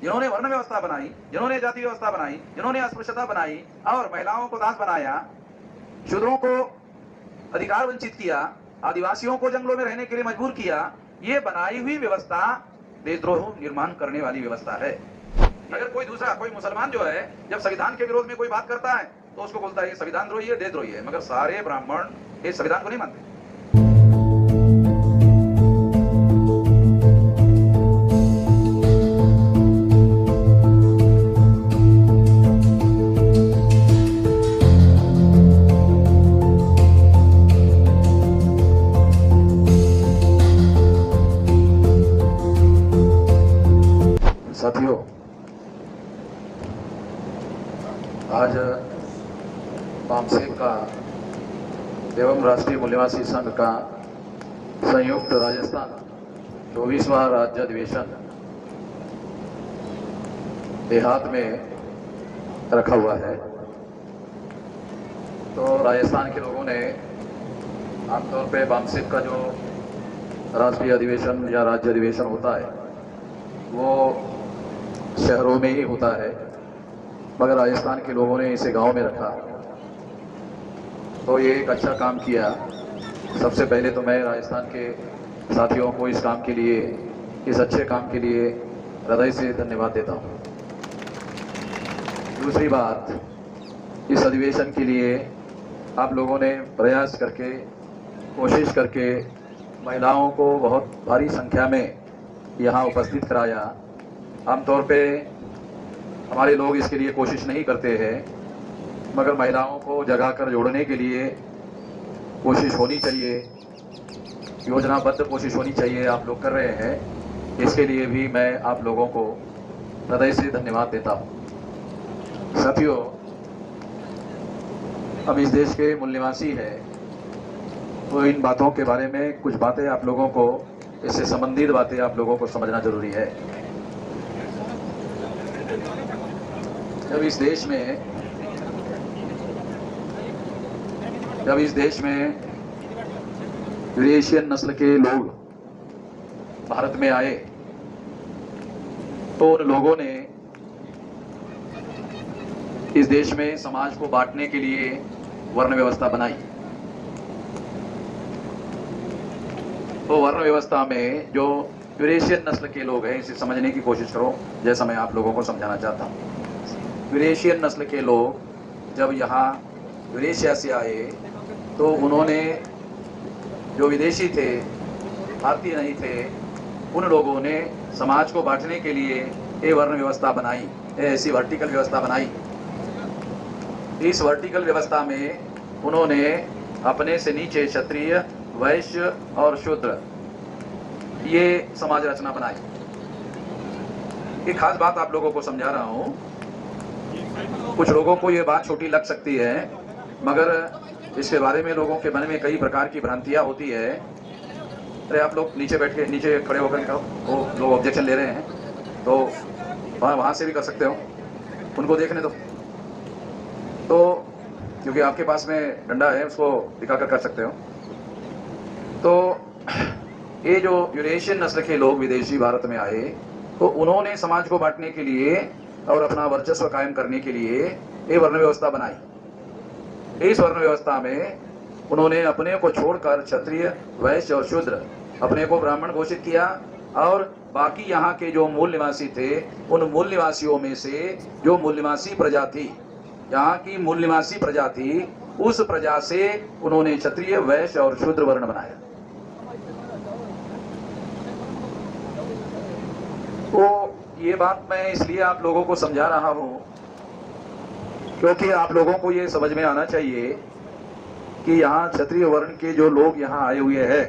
जिन्होंने वर्ण व्यवस्था बनाई, जिन्होंने जाति व्यवस्था बनाई, जिन्होंने अस्पृश्यता बनाई और महिलाओं को दास बनाया, शूद्रों को अधिकार वंचित किया, आदिवासियों को जंगलों में रहने के लिए मजबूर किया, ये बनाई हुई व्यवस्था देशद्रोह निर्माण करने वाली व्यवस्था है। अगर कोई दूसरा कोई मुसलमान जो है जब संविधान के विरोध में कोई बात करता है तो उसको बोलता है ये संविधान द्रोही है, देशद्रोही है, मगर सारे ब्राह्मण इस संविधान को नहीं मानते। साथियों, आज बामसेक का एवं राष्ट्रीय मूल्यवासी संघ का संयुक्त राजस्थान 24वां राज्य अधिवेशन देहात में रखा हुआ है। तो राजस्थान के लोगों ने आमतौर पे बामसेक का जो राष्ट्रीय अधिवेशन या राज्य अधिवेशन होता है वो शहरों में ही होता है, मगर राजस्थान के लोगों ने इसे गांव में रखा। तो ये एक अच्छा काम किया। सबसे पहले तो मैं राजस्थान के साथियों को इस काम के लिए, इस अच्छे काम के लिए हृदय से धन्यवाद देता हूँ। दूसरी बात, इस अधिवेशन के लिए आप लोगों ने प्रयास करके, कोशिश करके महिलाओं को बहुत भारी संख्या में यहाँ उपस्थित कराया। आमतौर पे हमारे लोग इसके लिए कोशिश नहीं करते हैं, मगर महिलाओं को जगा कर जोड़ने के लिए कोशिश होनी चाहिए, योजनाबद्ध कोशिश होनी चाहिए। आप लोग कर रहे हैं, इसके लिए भी मैं आप लोगों को हृदय से धन्यवाद देता हूँ। साथियों, हम इस देश के मूल निवासी हैं, तो इन बातों के बारे में कुछ बातें आप लोगों को, इससे संबंधित बातें आप लोगों को समझना जरूरी है। जब इस देश में यूरेशियन नस्ल के लोग भारत में आए तो उन लोगों ने इस देश में समाज को बांटने के लिए वर्ण व्यवस्था बनाई। तो वर्ण व्यवस्था में जो यूरेशियन नस्ल के लोग हैं, इसे समझने की कोशिश करो जैसा मैं आप लोगों को समझाना चाहता हूँ। यूरेशियन नस्ल के लोग जब यहाँ यूरेशिया से आए तो उन्होंने, जो विदेशी थे, भारतीय नहीं थे, उन लोगों ने समाज को बांटने के लिए ये वर्ण व्यवस्था बनाई, ऐसी वर्टिकल व्यवस्था बनाई। इस वर्टिकल व्यवस्था में उन्होंने अपने से नीचे क्षत्रिय, वैश्य और शूद्र, ये समाज रचना बनाई। एक खास बात आप लोगों को समझा रहा हूँ। कुछ लोगों को ये बात छोटी लग सकती है, मगर इसके बारे में लोगों के मन में कई प्रकार की भ्रांतियां होती है। अरे आप लोग नीचे बैठ के, नीचे खड़े होकर कहो, वो लोग ऑब्जेक्शन ले रहे हैं तो वहाँ से भी कर सकते हो, उनको देखने दो। तो क्योंकि आपके पास में डंडा है, उसको दिखाकर कर सकते हो। तो ये जो यूरेशियन नस्ल के लोग विदेशी भारत में आए तो उन्होंने समाज को बांटने के लिए और अपना वर्चस्व कायम करने के लिए ये वर्ण व्यवस्था बनाई। इस वर्ण व्यवस्था में उन्होंने अपने को छोड़कर क्षत्रिय, वैश्य और शूद्र, अपने को ब्राह्मण घोषित किया और बाकी यहाँ के जो मूल निवासी थे, उन मूल निवासियों में से जो मूल निवासी प्रजा थी, यहाँ की मूल निवासी प्रजा थी, उस प्रजा से उन्होंने क्षत्रिय, वैश्य और शूद्र वर्ण बनाया। तो ये बात मैं इसलिए आप लोगों को समझा रहा हूं क्योंकि आप लोगों को ये समझ में आना चाहिए कि यहाँ क्षत्रिय वर्ण के जो लोग यहाँ आए हुए हैं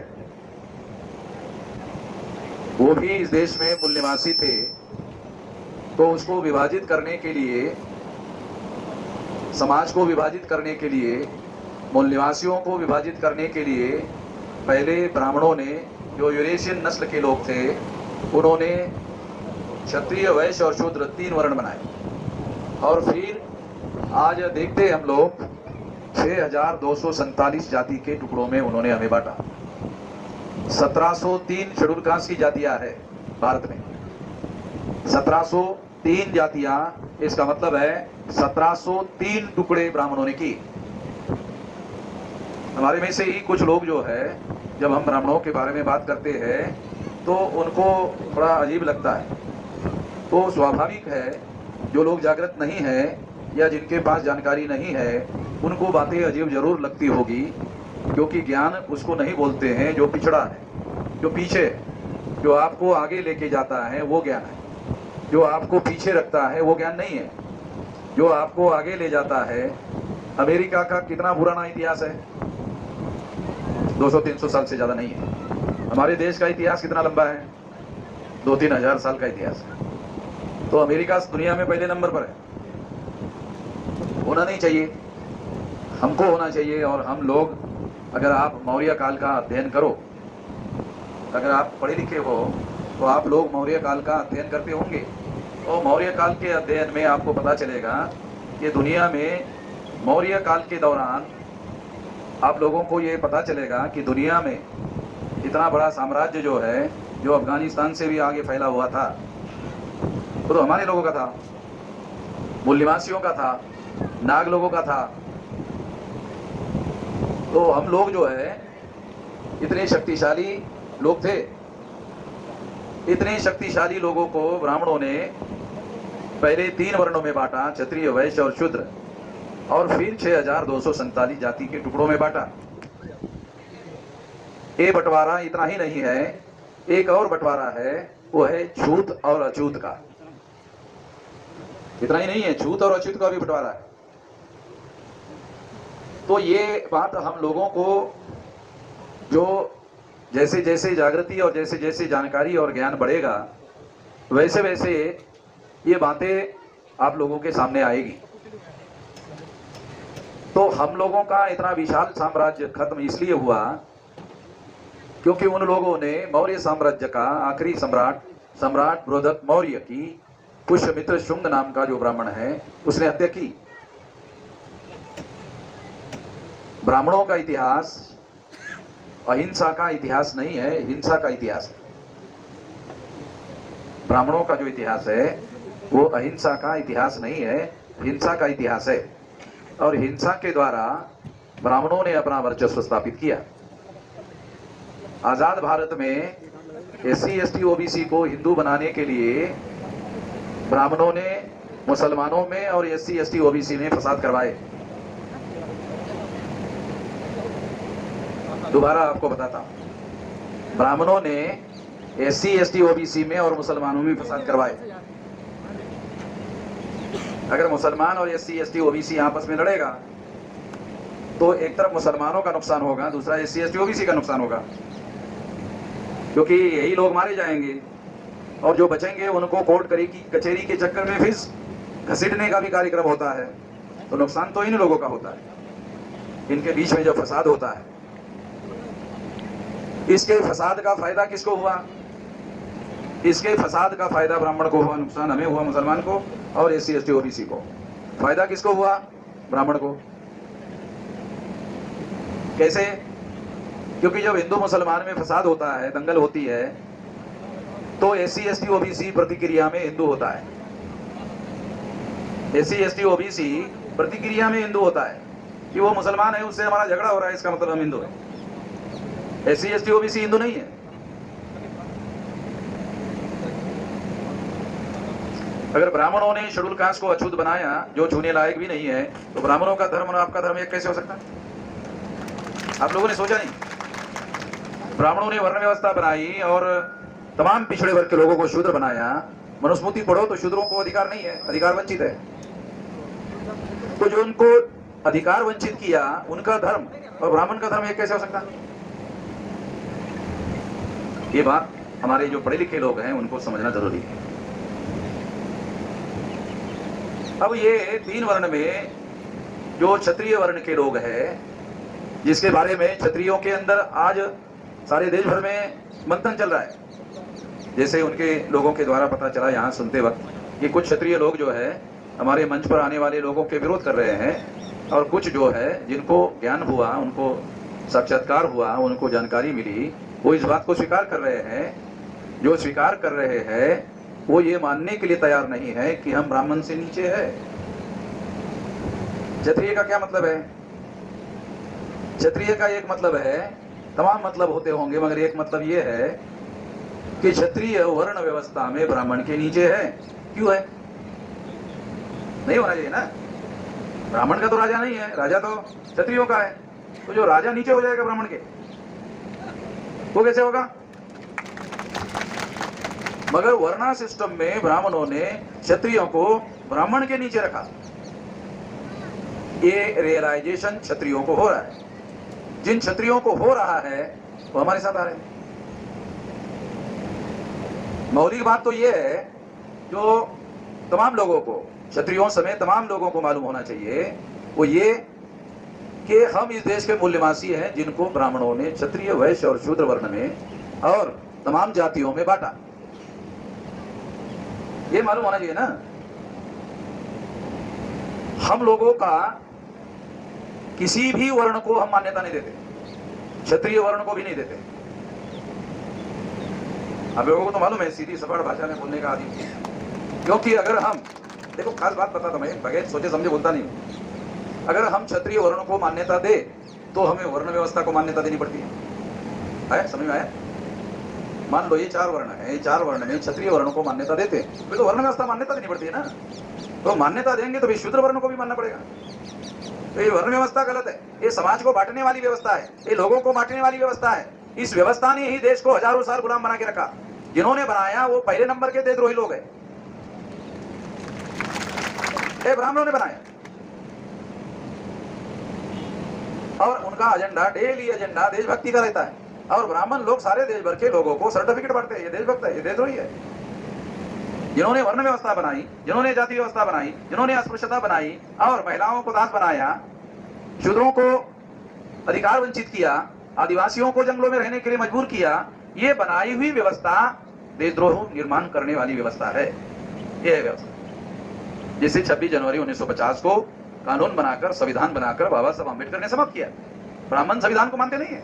वो भी इस देश में मूल निवासी थे। तो उसको विभाजित करने के लिए, समाज को विभाजित करने के लिए, मूल निवासियों को विभाजित करने के लिए पहले ब्राह्मणों ने, जो यूरेशियन नस्ल के लोग थे, उन्होंने क्षत्रिय, वैश्य और शूद्र 3 वर्ण बनाए। और फिर आज देखते हम लोग 6247 जाति के टुकड़ों में उन्होंने हमें बांटा। 1703 शेड्यूल कास्ट की जातियां है भारत में, 1700 3 जातियां, इसका मतलब है 1703 टुकड़े ब्राह्मणों ने की। हमारे में से ही कुछ लोग जो है, जब हम ब्राह्मणों के बारे में बात करते हैं तो उनको बड़ा अजीब लगता है। तो स्वाभाविक है, जो लोग जागृत नहीं है या जिनके पास जानकारी नहीं है, उनको बातें अजीब जरूर लगती होगी, क्योंकि ज्ञान उसको नहीं बोलते हैं जो पिछड़ा है, जो पीछे, जो आपको आगे लेके जाता है वो ज्ञान है। जो आपको पीछे रखता है वो ज्ञान नहीं है। जो आपको आगे ले जाता है, अमेरिका का कितना पुराना इतिहास है? 200-300 साल से ज्यादा नहीं है। हमारे देश का इतिहास कितना लंबा है? 2-3 हजार साल का इतिहास है। तो अमेरिका दुनिया में पहले नंबर पर है। होना नहीं चाहिए, हमको होना चाहिए। और हम लोग, अगर आप मौर्य काल का अध्ययन करो, अगर आप पढ़े लिखे हो तो आप लोग मौर्य काल का अध्ययन करते होंगे। और मौर्य काल के अध्ययन में आपको पता चलेगा कि दुनिया में मौर्य काल के दौरान आप लोगों को ये पता चलेगा कि दुनिया में इतना बड़ा साम्राज्य जो है, जो अफगानिस्तान से भी आगे फैला हुआ था, वो तो हमारे लोगों का था, मूल निवासियों का था, नाग लोगों का था। तो हम लोग जो है इतने शक्तिशाली लोग थे। इतने शक्तिशाली लोगों को ब्राह्मणों ने पहले 3 वर्णों में बांटा, क्षत्रिय, वैश्य और शूद्र, और फिर 6247 जाति के टुकड़ों में बांटा। ये बंटवारा इतना ही नहीं है, एक और बंटवारा है, वो है छूत और अछूत का। इतना ही नहीं है, छूत और अछूत का भी बंटवारा है। तो ये बात हम लोगों को, जो जैसे जैसे जागृति और जैसे जैसे जानकारी और ज्ञान बढ़ेगा, वैसे वैसे ये बातें आप लोगों के सामने आएगी। तो हम लोगों का इतना विशाल साम्राज्य खत्म इसलिए हुआ क्योंकि उन लोगों ने मौर्य साम्राज्य का आखिरी सम्राट बृहद्रथ मौर्य की पुष्यमित्र शुंग नाम का जो ब्राह्मण है, उसने हत्या की। ब्राह्मणों का इतिहास अहिंसा का इतिहास नहीं है, हिंसा का इतिहास है। ब्राह्मणों का जो इतिहास है वो अहिंसा का इतिहास नहीं है, हिंसा का इतिहास है। और हिंसा के द्वारा ब्राह्मणों ने अपना वर्चस्व स्थापित किया। आजाद भारत में SC ST OBC को हिंदू बनाने के लिए ब्राह्मणों ने मुसलमानों में और SC ST OBC ने फसाद करवाए। दोबारा आपको बताता हूं, ब्राह्मणों ने SC ST OBC में और मुसलमानों में फसाद करवाए। अगर मुसलमान और SC ST OBC आपस में लड़ेगा तो एक तरफ मुसलमानों का नुकसान होगा, दूसरा SC ST OBC का नुकसान होगा, क्योंकि यही लोग मारे जाएंगे और जो बचेंगे उनको कोर्ट कचहरी के चक्कर में फिर घसीटने का भी कार्यक्रम होता है। तो नुकसान तो इन लोगों का होता है। इनके बीच में जो फसाद होता है, इसके फसाद का फायदा किसको हुआ? इसके फसाद का फायदा ब्राह्मण को हुआ, नुकसान हमें हुआ मुसलमान को, और SC ST OBC को। फायदा किसको हुआ? ब्राह्मण को। कैसे? क्योंकि जब हिंदू मुसलमान में फसाद होता है, दंगल होती है, तो SC ST OBC प्रतिक्रिया में हिंदू होता है। SC ST OBC प्रतिक्रिया में हिंदू होता है कि वो मुसलमान है, उससे हमारा झगड़ा हो रहा है, इसका मतलब हम हिंदू हैं। SC ST OBC हिंदू नहीं है। अगर ब्राह्मणों ने शेड्यूल कास्ट को अछूत बनाया, जो छूने लायक भी नहीं है, तो ब्राह्मणों का धर्म और आपका धर्म एक कैसे हो सकता है? आप लोगों ने सोचा नहीं? ब्राह्मणों ने वर्ण व्यवस्था बनाई और तमाम पिछड़े वर्ग के लोगों को शूद्र बनाया। मनुस्मृति पढ़ो तो शूद्रों को अधिकार नहीं है, अधिकार वंचित है। तो जो उनको अधिकार वंचित किया, उनका धर्म और ब्राह्मण का धर्म एक कैसे हो सकता? ये बात हमारे जो पढ़े लिखे लोग हैं उनको समझना जरूरी है। अब ये 3 वर्ण में जो क्षत्रिय वर्ण के लोग हैं, जिसके बारे में क्षत्रियों के अंदर आज सारे देश भर में मंथन चल रहा है, जैसे उनके लोगों के द्वारा पता चला यहाँ सुनते वक्त कि कुछ क्षत्रिय लोग जो है हमारे मंच पर आने वाले लोगों के विरोध कर रहे हैं, और कुछ जो है जिनको ज्ञान हुआ, उनको साक्षात्कार हुआ, उनको जानकारी मिली, वो इस बात को स्वीकार कर रहे हैं। जो स्वीकार कर रहे हैं वो ये मानने के लिए तैयार नहीं है कि हम ब्राह्मण से नीचे है। क्षत्रिय का क्या मतलब है? क्षत्रिय का एक मतलब है, तमाम मतलब होते होंगे, मगर एक मतलब ये है कि क्षत्रिय वर्ण व्यवस्था में ब्राह्मण के नीचे है। क्यों है? नहीं होना चाहिए ना। ब्राह्मण का तो राजा नहीं है, राजा तो क्षत्रियों का है। तो जो राजा नीचे हो जाएगा ब्राह्मण के, वो कैसे होगा? मगर वर्णा सिस्टम में ब्राह्मणों ने क्षत्रियों को ब्राह्मण के नीचे रखा। ये रियलाइजेशन क्षत्रियों को हो रहा है। जिन क्षत्रियों को हो रहा है वो हमारे साथ आ रहे हैं। मौलिक बात तो ये है जो तमाम लोगों को, क्षत्रियों समेत तमाम लोगों को मालूम होना चाहिए, वो ये कि हम इस देश के मूल्यवासी हैं जिनको ब्राह्मणों ने क्षत्रिय, वैश्य और शूद्र वर्ण में और तमाम जातियों में बांटा। ये मालूम होना चाहिए ना। हम लोगों का किसी भी वर्ण को हम मान्यता नहीं देते, क्षत्रिय वर्ण को भी नहीं देते। आप लोगों को तो मालूम है, सीधी सपाट भाषा में बोलने का आदि। क्योंकि अगर हम, देखो खास बात बताता मैं, बगैर सोचे समझे बोलता नहीं हूं। अगर हम क्षत्रिय वर्ण को मान्यता दे तो हमें वर्ण व्यवस्था को मान्यता देनी पड़ती है। समझ में आया? मान लो ये 4 वर्ण है, ये 4 वर्ण में क्षत्रिय वर्ण को मान्यता देते हैं, तो वर्ण व्यवस्था मान्यता देनी पड़ती है ना। तो मान्यता देंगे तो भी शूद्र वर्ण को भी मानना पड़ेगा। तो ये वर्ण व्यवस्था गलत है। ये समाज को बांटने वाली व्यवस्था है, ये लोगों को बांटने वाली व्यवस्था है। इस व्यवस्था ने ही देश को हजारों साल गुलाम बना के रखा। जिन्होंने बनाया वो पहले नंबर के देशद्रोही लोग हैं। ब्राह्मणों ने बनाया और उनका एजेंडा, डेली एजेंडा देशभक्ति का रहता है। और ब्राह्मण लोग सारे देश भर के लोगों को सर्टिफिकेट बांटते हैं, ये देशभक्त है, ये देशद्रोही है। जिन्होंने वर्ण व्यवस्था बनाई, जिन्होंने जाति व्यवस्था बनाई, जिन्होंने अस्पृश्यता बनाई और महिलाओं को दास बनाया, शूद्रों को अधिकार वंचित किया, आदिवासियों को जंगलों में रहने के लिए मजबूर किया, ये बनाई हुई व्यवस्था देशद्रोह निर्माण करने वाली व्यवस्था है। यह है व्यवस्था जिसे 26 जनवरी 1950 को कानून बनाकर, संविधान बनाकर बाबा साहब अम्बेडकर ने समाप्त किया। ब्राह्मण संविधान को मानते नहीं है।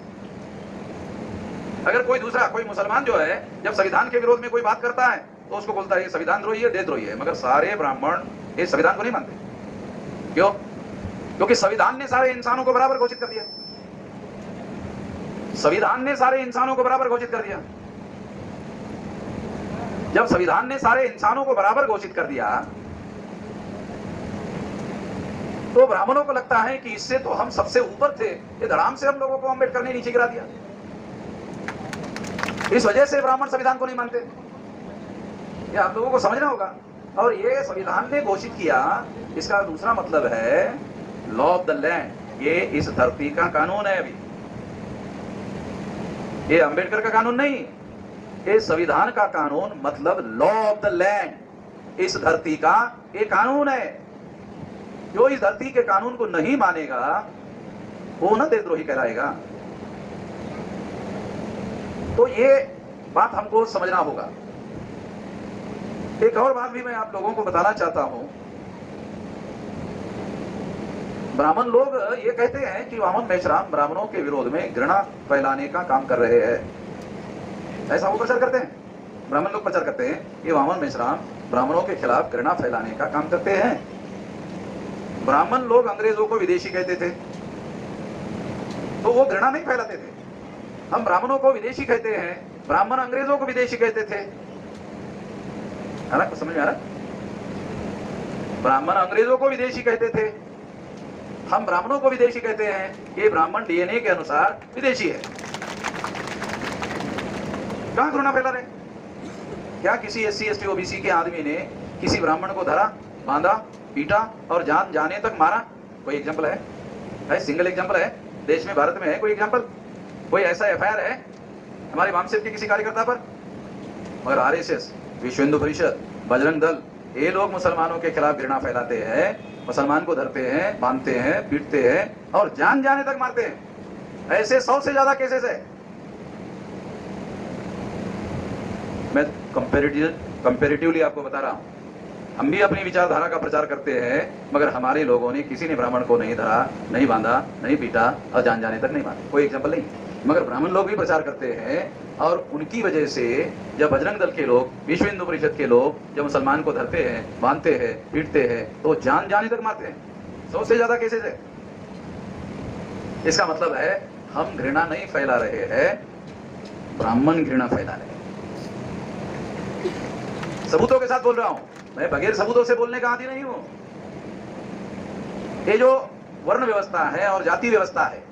अगर कोई दूसरा, कोई मुसलमान जो है, जब संविधान के विरोध में कोई बात करता है तो उसको बोलता है ये संविधान द्रोही है, देशद्रोही है। मगर सारे ब्राह्मण इस संविधान को नहीं मानते। क्यों? क्योंकि संविधान ने सारे इंसानों को बराबर घोषित कर दिया। संविधान ने सारे इंसानों को बराबर घोषित कर दिया। जब संविधान ने सारे इंसानों को बराबर घोषित कर दिया तो ब्राह्मणों को लगता है कि इससे तो हम सबसे ऊपर थे, ये धड़ाम से हम लोगों को अम्बेडकर ने नीचे गिरा दिया। इस वजह से ब्राह्मण संविधान को नहीं मानते। ये आप लोगों को समझना होगा। और ये संविधान ने घोषित किया, इसका दूसरा मतलब है लॉ ऑफ द लैंड। ये इस धरती का कानून है। अभी ये अम्बेडकर का कानून नहीं, ये संविधान का कानून, मतलब लॉ ऑफ द लैंड। इस धरती का ये कानून है। जो इस धरती के कानून को नहीं मानेगा वो न देशद्रोही कहलाएगा। तो ये बात हमको समझना होगा। एक और बात भी मैं आप लोगों को बताना चाहता हूं। ब्राह्मण लोग ये कहते हैं कि वामन मेश्राम ब्राह्मणों के विरोध में घृणा फैलाने का काम कर रहे हैं। ऐसा वो प्रचार करते हैं, ब्राह्मण लोग प्रचार करते हैं कि वामन मेश्राम ब्राह्मणों के खिलाफ घृणा फैलाने का काम करते हैं। ब्राह्मण लोग अंग्रेजों को विदेशी कहते थे तो वो घृणा नहीं फैलाते थे। हम ब्राह्मणों को विदेशी कहते हैं, ब्राह्मण अंग्रेजों को विदेशी कहते थे। है ना? समझ में आ रहा? ब्राह्मण अंग्रेजों को विदेशी कहते थे, हम ब्राह्मणों को विदेशी कहते हैं। ये ब्राह्मण डीएनए के अनुसार विदेशी है। कहां घृणा फैला रहे? क्या किसी एससी एसटी ओबीसी के आदमी ने किसी ब्राह्मण को धरा, बांधा, पीटा और जान जाने तक मारा? कोई एग्जाम्पल है? सिंगल एग्जाम्पल है देश में, भारत में है कोई एग्जाम्पल? कोई ऐसा एफआईआर है हमारे वामसेप के किसी कार्यकर्ता पर? मगर आरएसएस, विश्व हिंदू परिषद, बजरंग दल, ये लोग मुसलमानों के खिलाफ घृणा फैलाते हैं, मुसलमान को धरते हैं, बांधते हैं, पीटते हैं और जान जाने तक मारते हैं। ऐसे 100 से ज्यादा केसेस है। मैं कंपेरेटिवली आपको बता रहा हूं। हम भी अपनी विचारधारा का प्रचार करते हैं, मगर हमारे लोगों ने, किसी ने ब्राह्मण को नहीं धरा, नहीं बांधा, नहीं पीटा और जान जाने तक नहीं मारा। कोई एग्जाम्पल नहीं। मगर ब्राह्मण लोग भी प्रचार करते हैं और उनकी वजह से जब बजरंग दल के लोग, विश्व हिंदू परिषद के लोग जब मुसलमान को धरते हैं, बांधते हैं, पीटते हैं, तो जान जाने तक मारते हैं। 100 से ज्यादा केसेस है। इसका मतलब है हम घृणा नहीं फैला रहे हैं, ब्राह्मण घृणा फैला रहे हैं। सबूतों के साथ बोल रहा हूं मैं, बगैर सबूतों से बोलने का आदी नहीं हूं। ये जो वर्ण व्यवस्था है और जाति व्यवस्था है,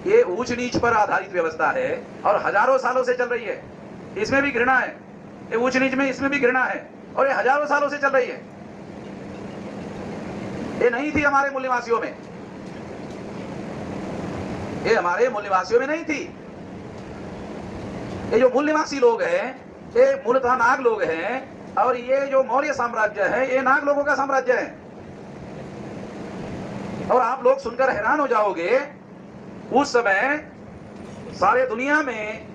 ये ऊंच नीच पर आधारित व्यवस्था है और हजारों सालों से चल रही है। इसमें भी घृणा है, ये ऊंच नीच में इसमें भी घृणा है, और ये हजारों सालों से चल रही है। ये नहीं थी हमारे मूल निवासियों में, ये हमारे मूल निवासियों में नहीं थी। ये जो मूल निवासी लोग हैं, ये मूलतः नाग लोग हैं, और ये जो मौर्य साम्राज्य है, ये नाग लोगों का साम्राज्य है। और आप लोग सुनकर हैरान हो जाओगे, उस समय सारे दुनिया में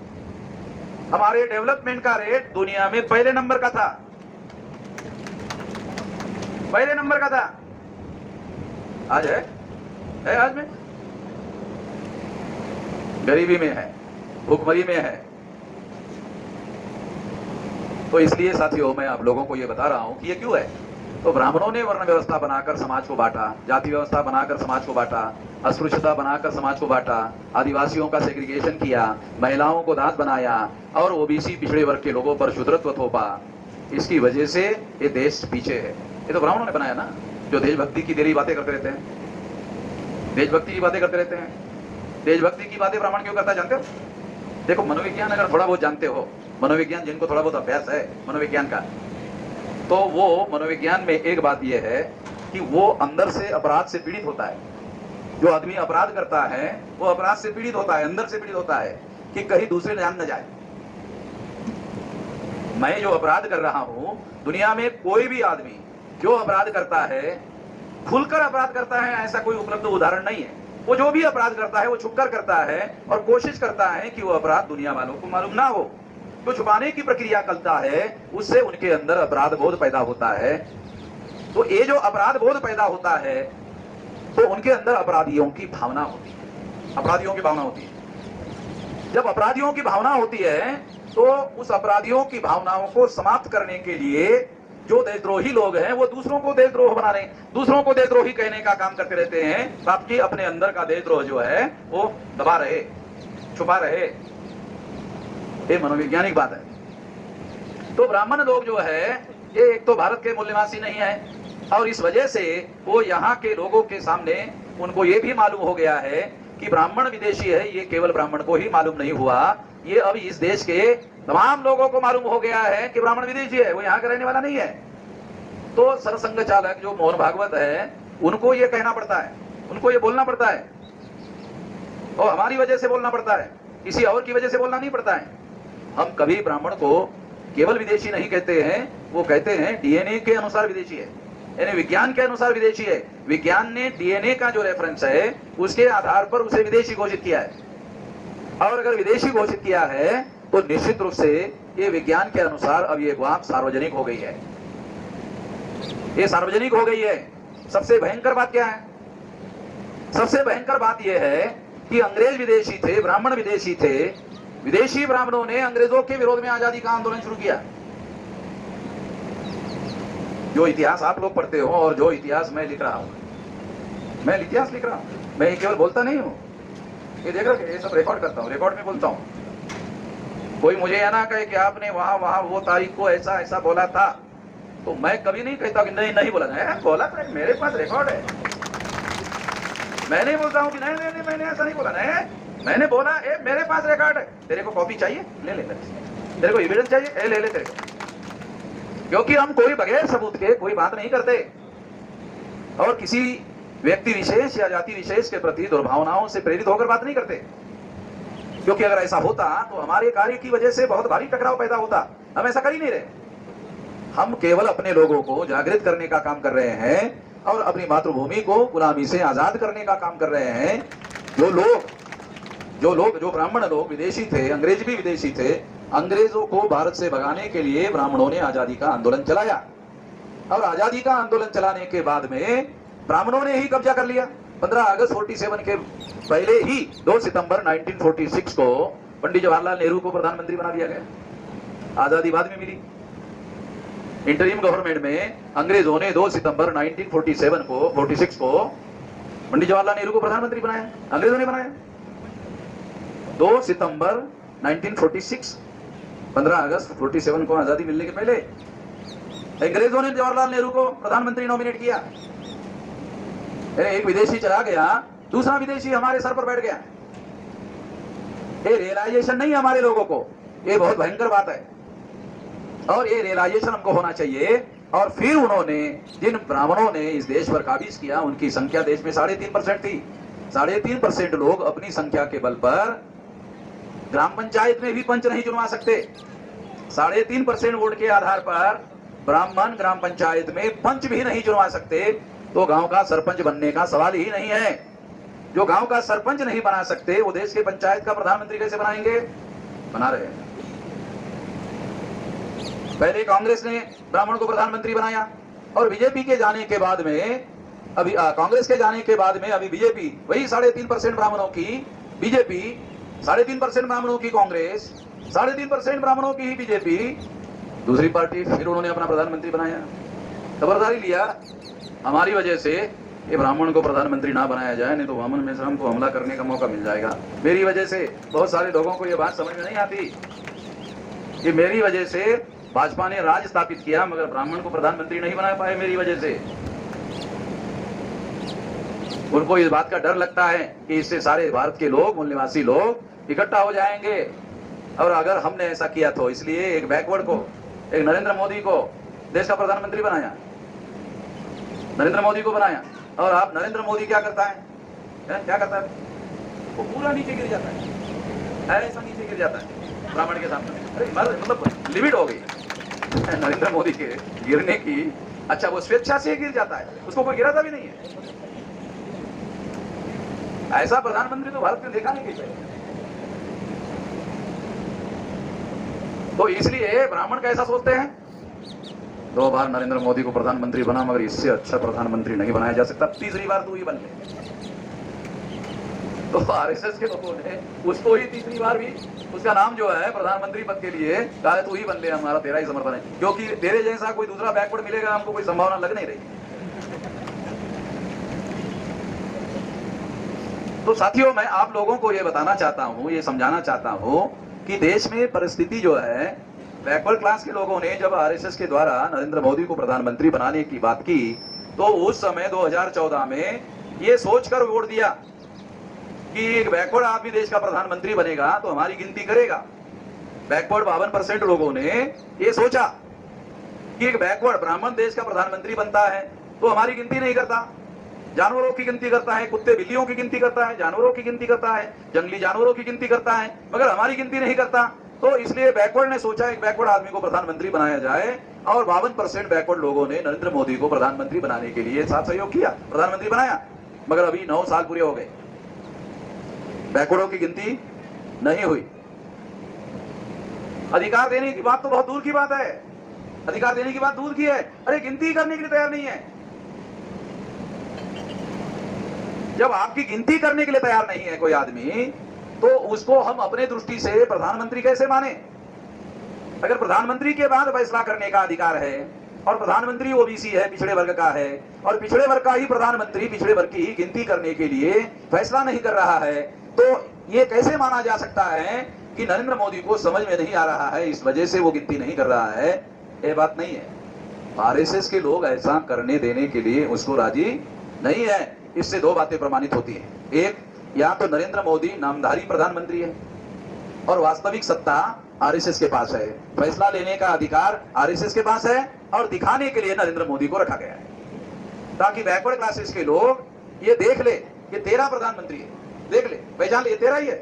हमारे डेवलपमेंट का रेट दुनिया में पहले नंबर का था, पहले नंबर का था। आज है आज में गरीबी में है, भूखमरी में है। तो इसलिए साथियों मैं आप लोगों को ये बता रहा हूं कि ये क्यों है। तो ब्राह्मणों ने वर्ण व्यवस्था बनाकर समाज को बांटा, जाति व्यवस्था बनाकर समाज को बांटा, अस्पृश्यता बनाकर समाज को बांटा, आदिवासियों का सेग्रीगेशन किया, महिलाओं को दास बनाया और ओबीसी पिछड़े वर्ग के लोगों पर शुद्रत्व थोपा। इसकी वजह से ये देश पीछे है। ये तो ब्राह्मणों ने बनाया ना, जो देशभक्ति की देरी बातें करते रहते हैं, देशभक्ति की बातें करते रहते हैं। देशभक्ति की बातें ब्राह्मण क्यों करता है जानते हो? देखो, मनोविज्ञान अगर थोड़ा बहुत जानते हो, मनोविज्ञान जिनको थोड़ा बहुत अभ्यास है मनोविज्ञान का, तो वो मनोविज्ञान में एक बात यह है कि वो अंदर से अपराध से पीड़ित होता है। जो आदमी अपराध करता है वो अपराध से पीड़ित होता है, अंदर से पीड़ित होता है कि कहीं दूसरे जान न जाए। मैं जो अपराध कर रहा हूं, दुनिया में कोई भी आदमी जो अपराध करता है, खुलकर अपराध करता है, ऐसा कोई उपलब्ध उदाहरण नहीं है। वो जो भी अपराध करता है वो छुपकर करता है और कोशिश करता है कि वो अपराध दुनिया वालों को मालूम ना हो। तो छुपाने की प्रक्रिया करता है, उससे उनके अंदर अपराध बोध पैदा होता है। तो ये जो अपराध बोध पैदा होता है, तो उनके अंदर अपराधियों की भावना होती है, अपराधियों की भावना होती है। जब अपराधियों की भावना होती है, तो उस अपराधियों की भावनाओं को समाप्त करने के लिए जो देशद्रोही लोग हैं, वो दूसरों को देशद्रोह बनाने, दूसरों को देशद्रोही कहने का काम करते रहते हैं, ताकि अपने अंदर का देशद्रोह जो है वो दबा रहे, छुपा रहे। ये मनोवैज्ञानिक बात है। तो ब्राह्मण लोग जो है, ये एक तो भारत के मूल निवासी नहीं है, और इस वजह से वो यहाँ के लोगों के सामने उनको ये भी मालूम हो गया है कि ब्राह्मण विदेशी है। ये केवल ब्राह्मण को ही मालूम नहीं हुआ, ये अब इस देश के तमाम लोगों को मालूम हो गया है कि ब्राह्मण विदेशी है, वो यहाँ का रहने वाला नहीं है। तो सरसंघ चालक जो मोहन भागवत है, उनको ये कहना पड़ता है, उनको ये बोलना पड़ता है, और हमारी वजह से बोलना पड़ता है, किसी और की वजह से बोलना नहीं पड़ता है। हम कभी ब्राह्मण को केवल विदेशी नहीं कहते हैं, वो कहते हैं डीएनए के अनुसार विदेशी है, यानी विज्ञान के अनुसार विदेशी है। विज्ञान ने डीएनए का जो रेफरेंस है, उसके आधार पर उसे विदेशी घोषित किया है। और अगर विदेशी घोषित किया है, तो निश्चित रूप से ये विज्ञान के अनुसार अब ये बात सार्वजनिक हो गई है, ये सार्वजनिक हो गई है। सबसे भयंकर बात क्या है? सबसे भयंकर बात यह है कि अंग्रेज विदेशी थे, ब्राह्मण विदेशी थे। विदेशी ब्राह्मणों ने अंग्रेजों के विरोध में आजादी का आंदोलन शुरू किया। जो इतिहास आप लोग पढ़ते हो और जो इतिहास मैं लिख रहा हूं, मैं इतिहास लिख रहा हूं, मैं केवल बोलता नहीं हूं, ये देख रहे, ये सब रिकॉर्ड करता हूं, रिकॉर्ड में बोलता हूं। कोई मुझे यह ना कहे कि आपने वहां वहां वो तारीख को ऐसा ऐसा बोला था, तो मैं कभी नहीं कहता कि नहीं नहीं बोला, नहीं बोला, मेरे पास रिकॉर्ड है। मैं नहीं बोलता हूं कि नहीं नहीं मैंने ऐसा नहीं बोला, नहीं मैंने बोला, मेरे पास रिकॉर्ड है। तेरे को कॉपी चाहिए, ले ले, तेरे को एविडेंस चाहिए, ले ले तेरे को। क्योंकि हम कोई बगैर सबूत के कोई बात नहीं करते, और किसी व्यक्ति विशेष या जाति विशेष के प्रति दुर्भावनाओं से प्रेरित होकर बात नहीं करते। क्योंकि अगर ऐसा होता तो हमारे कार्य की वजह से बहुत भारी टकराव पैदा होता। हम ऐसा कर ही नहीं रहे। हम केवल अपने लोगों को जागृत करने का काम कर रहे हैं और अपनी मातृभूमि को गुलामी से आजाद करने का काम कर रहे हैं। जो ब्राह्मण लोग विदेशी थे, अंग्रेज भी विदेशी थे, अंग्रेजों को भारत से भगाने के लिए ब्राह्मणों ने आजादी का आंदोलन चलाया, और आजादी का आंदोलन चलाने के बाद में ब्राह्मणों ने ही कब्जा कर लिया। 15 अगस्त 47 के पहले ही 2 सितंबर 1946 को पंडित जवाहरलाल नेहरू को प्रधानमंत्री बना दिया गया, आजादी बाद में मिली। इंटरिम गवर्नमेंट में अंग्रेजों ने 2 सितंबर 1946 को पंडित जवाहरलाल नेहरू को प्रधानमंत्री बनाया, अंग्रेजों ने बनाया। 2 सितंबर 1946, 15 अगस्त 47 को आजादी मिलने के पहले अंग्रेजों ने जवाहरलाल नेहरू को प्रधानमंत्री नॉमिनेट किया। एक विदेशी चला गया, दूसरा विदेशी हमारे सर पर बैठ गया। ये रियलाइजेशन नहीं हमारे लोगों को, ये बहुत भयंकर बात है और ये रियलाइजेशन हमको होना चाहिए। और फिर उन्होंने जिन ब्राह्मणों ने इस देश पर काबिज किया, उनकी संख्या देश में 3.5% थी। 3.5% लोग अपनी संख्या के बल पर ग्राम पंचायत में भी पंच नहीं चुनवा सकते। 3.5% वोट के आधार पर ब्राह्मण ग्राम पंचायत में पंच भी नहीं चुनवा सकते, तो गांव का सरपंच बनने का सवाल ही नहीं है। जो गांव का सरपंच नहीं बना सकते, वो देश के पंचायत का प्रधानमंत्री कैसे बनाएंगे? बना रहे हैं। पहले कांग्रेस ने ब्राह्मण को प्रधानमंत्री बनाया और बीजेपी के जाने के बाद में अभी कांग्रेस के जाने के बाद में अभी बीजेपी वही 3.5% ब्राह्मणों की बीजेपी, 3.5% ब्राह्मणों की कांग्रेस, 3.5% ब्राह्मणों की ही बीजेपी, दूसरी पार्टी फिर उन्होंने अपना प्रधानमंत्री बनाया। खबरदारी लिया हमारी वजह से ये ब्राह्मण को प्रधानमंत्री ना बनाया जाए, नहीं तो वामन मेश्राम को हमला करने का मौका मिल जाएगा। मेरी वजह से बहुत सारे लोगों को ये बात समझ में नहीं आती कि मेरी वजह से भाजपा ने राज स्थापित किया मगर ब्राह्मण को प्रधानमंत्री नहीं बना पाए। मेरी वजह से उनको इस बात का डर लगता है कि इससे सारे भारत के लोग, मूल निवासी लोग इकट्ठा हो जाएंगे और अगर हमने ऐसा किया तो इसलिए एक बैकवर्ड को, एक नरेंद्र मोदी को देश का प्रधानमंत्री बनाया, नरेंद्र मोदी को बनाया। और आप नरेंद्र मोदी क्या करता है? क्या करता है? वो पूरा नीचे गिर जाता है, ऐसा नीचे गिर जाता है ब्राह्मण के सामने। अरे मतलब लिमिट हो गई नरेंद्र मोदी के गिरने की। अच्छा, वो स्वेच्छा से गिर जाता है, उसको कोई गिराता भी नहीं है। ऐसा प्रधानमंत्री तो भारत में देखा नहीं कहीं। तो इसलिए ब्राह्मण कैसा सोचते हैं? 2 बार नरेंद्र मोदी को प्रधानमंत्री बना मगर इससे अच्छा प्रधानमंत्री नहीं बनाया जा सकता, तीसरी बार तू ही बन ले। तो आरएसएस के लोगों ने उसको ही तीसरी बार भी उसका नाम जो है प्रधानमंत्री पद के लिए कहा, तू ही बन ले, हमारा तेरा ही समर्थन है, क्योंकि तेरे जैसा कोई दूसरा बैकवर्ड मिलेगा हमको कोई संभावना लग नहीं रही। तो साथियों, मैं आप लोगों को ये बताना चाहता हूँ, ये समझाना चाहता हूँ कि देश में परिस्थिति जो है, बैकवर्ड क्लास के लोगों ने जब आरएसएस के द्वारा नरेंद्र मोदी को प्रधानमंत्री बनाने की बात की तो उस समय 2014 में ये सोचकर वोट दिया कि एक बैकवर्ड आदमी देश का प्रधानमंत्री बनेगा तो हमारी गिनती करेगा। बैकवर्ड 52% लोगों ने ये सोचा कि एक बैकवर्ड ब्राह्मण देश का प्रधानमंत्री बनता है तो हमारी गिनती नहीं करता, जानवरों की गिनती करता है, कुत्ते बिल्लियों की गिनती करता है, जानवरों की गिनती करता है, जंगली जानवरों की गिनती करता है, मगर हमारी गिनती नहीं करता। तो इसलिए बैकवर्ड ने सोचा एक बैकवर्ड आदमी को प्रधानमंत्री बनाया जाए और 52% बैकवर्ड लोगों ने नरेंद्र मोदी को प्रधानमंत्री बनाने के लिए साथ सहयोग किया, प्रधानमंत्री बनाया। मगर अभी 9 साल पूरे हो गए, बैकवर्डों की गिनती नहीं हुई। अधिकार देने की बात तो बहुत दूर की बात है, अधिकार देने की बात दूर की है, अरे गिनती करने के लिए तैयार नहीं है। जब आपकी गिनती करने के लिए तैयार नहीं है कोई आदमी, तो उसको हम अपने दृष्टि से प्रधानमंत्री कैसे माने? अगर प्रधानमंत्री के बाद फैसला करने का अधिकार है और प्रधानमंत्री ओबीसी है, पिछड़े वर्ग का है, और पिछड़े वर्ग का ही प्रधानमंत्री पिछड़े वर्ग की ही गिनती करने के लिए फैसला नहीं कर रहा है, तो ये कैसे माना जा सकता है कि नरेंद्र मोदी को समझ में नहीं आ रहा है, इस वजह से वो गिनती नहीं कर रहा है? ये बात नहीं है। आरएसएस के लोग ऐसा करने देने के लिए उसको राजी नहीं है। इससे 2 बातें प्रमाणित होती हैं। एक, या तो नरेंद्र मोदी नामधारी प्रधानमंत्री है और वास्तविक सत्ता आरएसएस के पास है, फैसला लेने का अधिकार आरएसएस के पास है और दिखाने के लिए नरेंद्र मोदी को रखा गया है ताकि बैकवर्ड क्लासेस के लोग ये देख ले कि तेरा प्रधानमंत्री है, देख ले, पहचान ले, तेरा ही है,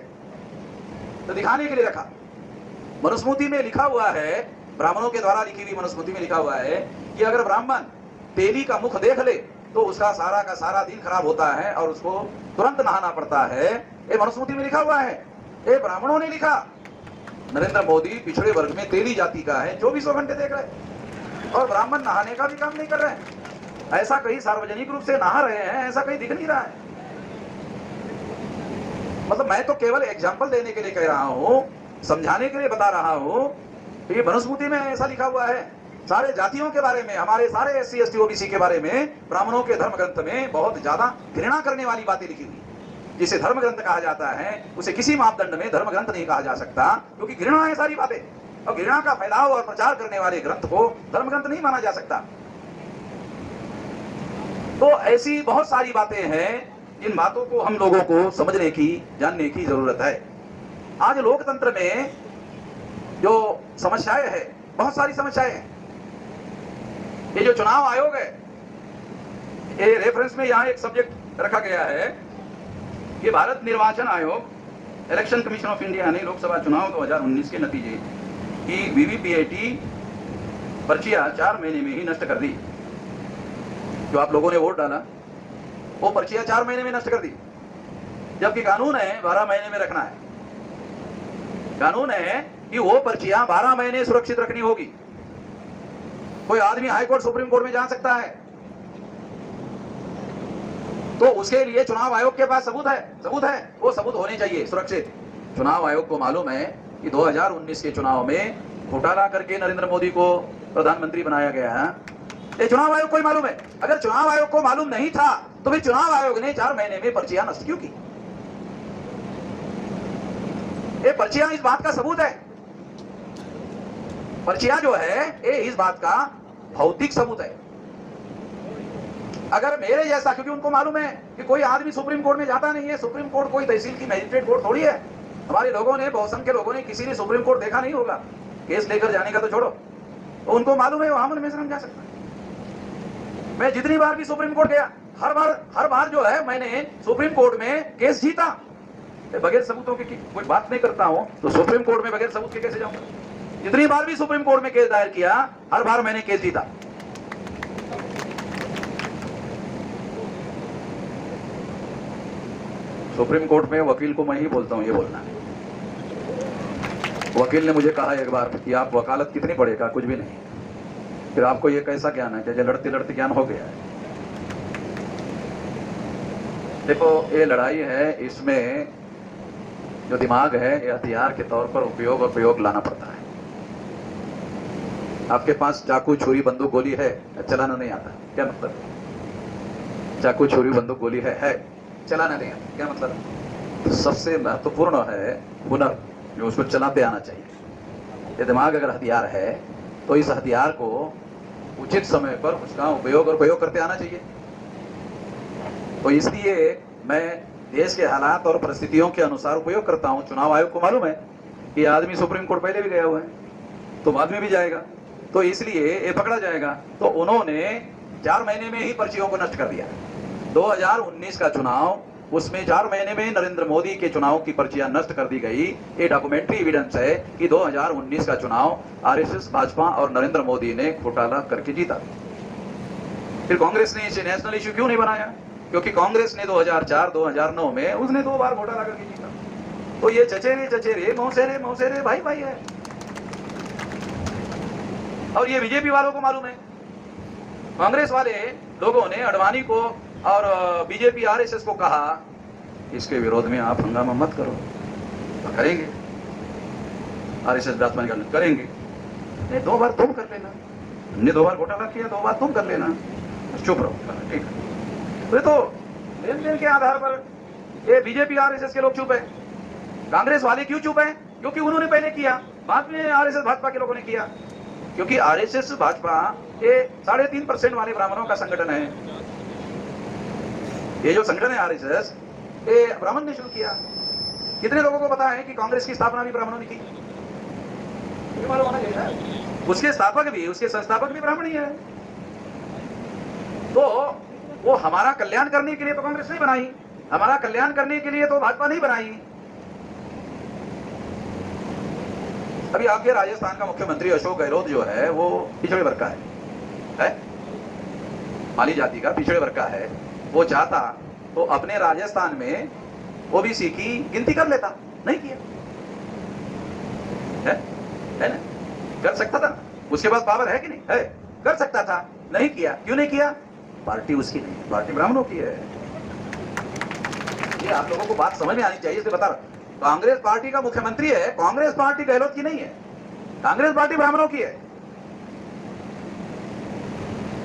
तो दिखाने के लिए रखा। मनुस्मृति में लिखा हुआ है, ब्राह्मणों के द्वारा लिखी हुई मनुस्मृति में लिखा हुआ है कि अगर ब्राह्मण तेली का मुख देख ले तो उसका सारा का सारा दिन खराब होता है और उसको तुरंत नहाना पड़ता है। ये मनुस्मृति में लिखा हुआ है, ये ब्राह्मणों ने लिखा। नरेंद्र मोदी पिछड़े वर्ग में तेली जाति का है, 24 घंटे देख रहे और ब्राह्मण नहाने का भी काम नहीं कर रहे हैं। ऐसा कहीं सार्वजनिक रूप से नहा रहे हैं, ऐसा कहीं दिख नहीं रहा है। मतलब मैं तो केवल एग्जाम्पल देने के लिए कह रहा हूं, समझाने के लिए बता रहा हूं। ये मनुस्मृति में ऐसा लिखा हुआ है, सारे जातियों के बारे में, हमारे सारे SC ST OBC के बारे में ब्राह्मणों के धर्म ग्रंथ में बहुत ज्यादा घृणा करने वाली बातें लिखी हुई। जिसे धर्म ग्रंथ कहा जाता है उसे किसी मापदंड में धर्म ग्रंथ नहीं कहा जा सकता, क्योंकि घृणा है सारी बातें, और घृणा का फैलाव और प्रचार करने वाले ग्रंथ को धर्म ग्रंथ नहीं माना जा सकता। तो ऐसी बहुत सारी बातें हैं, इन बातों को हम लोगों को समझने की, जानने की जरूरत है। आज लोकतंत्र में जो समस्याएं है, बहुत सारी समस्याएं हैं। ये जो चुनाव आयोग है, ये रेफरेंस में यहाँ एक सब्जेक्ट रखा गया है, ये भारत निर्वाचन आयोग, इलेक्शन कमीशन ऑफ इंडिया ने लोकसभा चुनाव 2019 के नतीजे की VVPAT पर्चियां 4 महीने में ही नष्ट कर दी। जो आप लोगों ने वोट डाला वो पर्चियां 4 महीने में नष्ट कर दी, जबकि कानून है 12 महीने में रखना है। कानून है कि वो पर्चियां 12 महीने सुरक्षित रखनी होगी। कोई आदमी हाई कोर्ट, सुप्रीम कोर्ट में जा सकता है, तो उसके लिए चुनाव आयोग के पास सबूत है, वो सबूत होने चाहिए सुरक्षित। चुनाव आयोग को मालूम है कि 2019 के चुनाव में घोटाला करके नरेंद्र मोदी को प्रधानमंत्री बनाया गया है। ये चुनाव आयोग को ही मालूम है। अगर चुनाव आयोग को मालूम नहीं था तो फिर चुनाव आयोग ने 4 महीने में पर्चियां नष्ट क्यों की? ये पर्चियां इस बात का सबूत है। पर्चियां जो है ये इस बात का भौतिक सबूत है। अगर मेरे जैसा, क्योंकि उनको मालूम है कि कोई आदमी सुप्रीम कोर्ट में जाता नहीं है, सुप्रीम कोर्ट कोई तहसील की मैजिस्ट्रेट कोर्ट थोड़ी है। हमारे लोगों ने, बहुसंख्य लोगों ने, किसी ने सुप्रीम कोर्ट देखा नहीं होगा, केस लेकर जाने का तो छोड़ो, तो उनको मालूम है वहां में हम जा सकता है। मैं जितनी बार भी सुप्रीम कोर्ट गया, हर बार जो है मैंने सुप्रीम कोर्ट में केस जीता। बगैर सबूतों की कोई बात नहीं करता हूं, तो सुप्रीम कोर्ट में बगैर सबूत के कैसे जाऊंगा? जितनी बार भी सुप्रीम कोर्ट में केस दायर किया, हर बार मैंने केस जीता। सुप्रीम कोर्ट में वकील को मैं ही बोलता हूं, ये बोलना है। वकील ने मुझे कहा एक बार कि आप वकालत कितनी पढ़ेगा? कुछ भी नहीं। फिर आपको ये कैसा ज्ञान है? जैसे लड़ते लड़ते ज्ञान हो गया है। देखो, ये लड़ाई है, इसमें जो दिमाग है ये हथियार के तौर पर उपयोग और प्रयोग लाना पड़ता है। आपके पास चाकू, छुरी, बंदूक, गोली है, चलाना नहीं आता, क्या मतलब? चाकू, छुरी, बंदूक, गोली है, चलाना नहीं आता, क्या मतलब? तो सबसे महत्वपूर्ण है हुनर, जो उसको चलाते आना चाहिए। ये दिमाग अगर हथियार है तो इस हथियार को उचित समय पर उसका उपयोग और प्रयोग करते आना चाहिए। तो इसलिए मैं देश के हालात और परिस्थितियों के अनुसार उपयोग करता हूं। चुनाव आयोग को मालूम है कि आदमी सुप्रीम कोर्ट पहले भी गया हुआ है, तो बाद में भी जाएगा, तो इसलिए ये पकड़ा जाएगा। तो उन्होंने 4 महीने में ही पर्चियों को नष्ट कर दिया। 2019 का चुनाव, उसमें 4 महीने में नरेंद्र मोदी के चुनाव की पर्चियां नष्ट कर दी गई। ये डॉक्यूमेंट्री एविडेंस है कि 2019 का चुनाव RSS, भाजपा और नरेंद्र मोदी ने घोटाला करके जीता। फिर कांग्रेस ने इसे नेशनल इश्यू क्यों नहीं बनाया? क्योंकि कांग्रेस ने 2004-2009 में उसने 2 बार घोटाला करके जीता। तो ये चचेरे मौसेरे भाई है। और ये बीजेपी वालों को मालूम है। कांग्रेस वाले लोगों ने अडवाणी को और बीजेपी RSS को कहा इसके विरोध में आप हंगामा मत करो, तो करेंगे। RSS भाजपा करेंगे, 2 बार तुम कर लेना, हमने 2 बार घोटाला किया, 2 बार तुम कर लेना, चुप रहो, ठीक है। तो लेन देन के आधार पर ये बीजेपी RSS के लोग चुप है। कांग्रेस वाले क्यों चुप है? क्योंकि उन्होंने पहले किया, बाद में RSS भाजपा के लोगों ने किया। क्योंकि RSS भाजपा ये 3.5% वाले ब्राह्मणों का संगठन है। ये जो संगठन है RSS, ये ब्राह्मण ने शुरू किया। कितने लोगों को पता है कि कांग्रेस की स्थापना भी ब्राह्मणों ने की? ये मालूम होना चाहिए ना। उसके स्थापक भी, उसके संस्थापक भी ब्राह्मण ही है। तो वो हमारा कल्याण करने के लिए तो कांग्रेस नहीं बनाई, हमारा कल्याण करने के लिए तो भाजपा नहीं बनाई। अभी आपके राजस्थान का मुख्यमंत्री अशोक गहलोत जो है वो पिछड़े वर्ग का है? माली जाति का पिछड़े वर्ग का है। वो चाहता तो अपने राजस्थान में OBC की गिनती कर लेता, नहीं किया है ना? कर सकता था, उसके पास पावर है कि नहीं है? कर सकता था, नहीं किया। क्यों नहीं किया? पार्टी उसकी नहीं, पार्टी ब्राह्मणों की है। ये आप लोगों को बात समझ में आनी चाहिए, इसलिए बता रहा हूं। कांग्रेस पार्टी का मुख्यमंत्री है, कांग्रेस पार्टी गहलोत की नहीं है, कांग्रेस पार्टी ब्राह्मणों की है।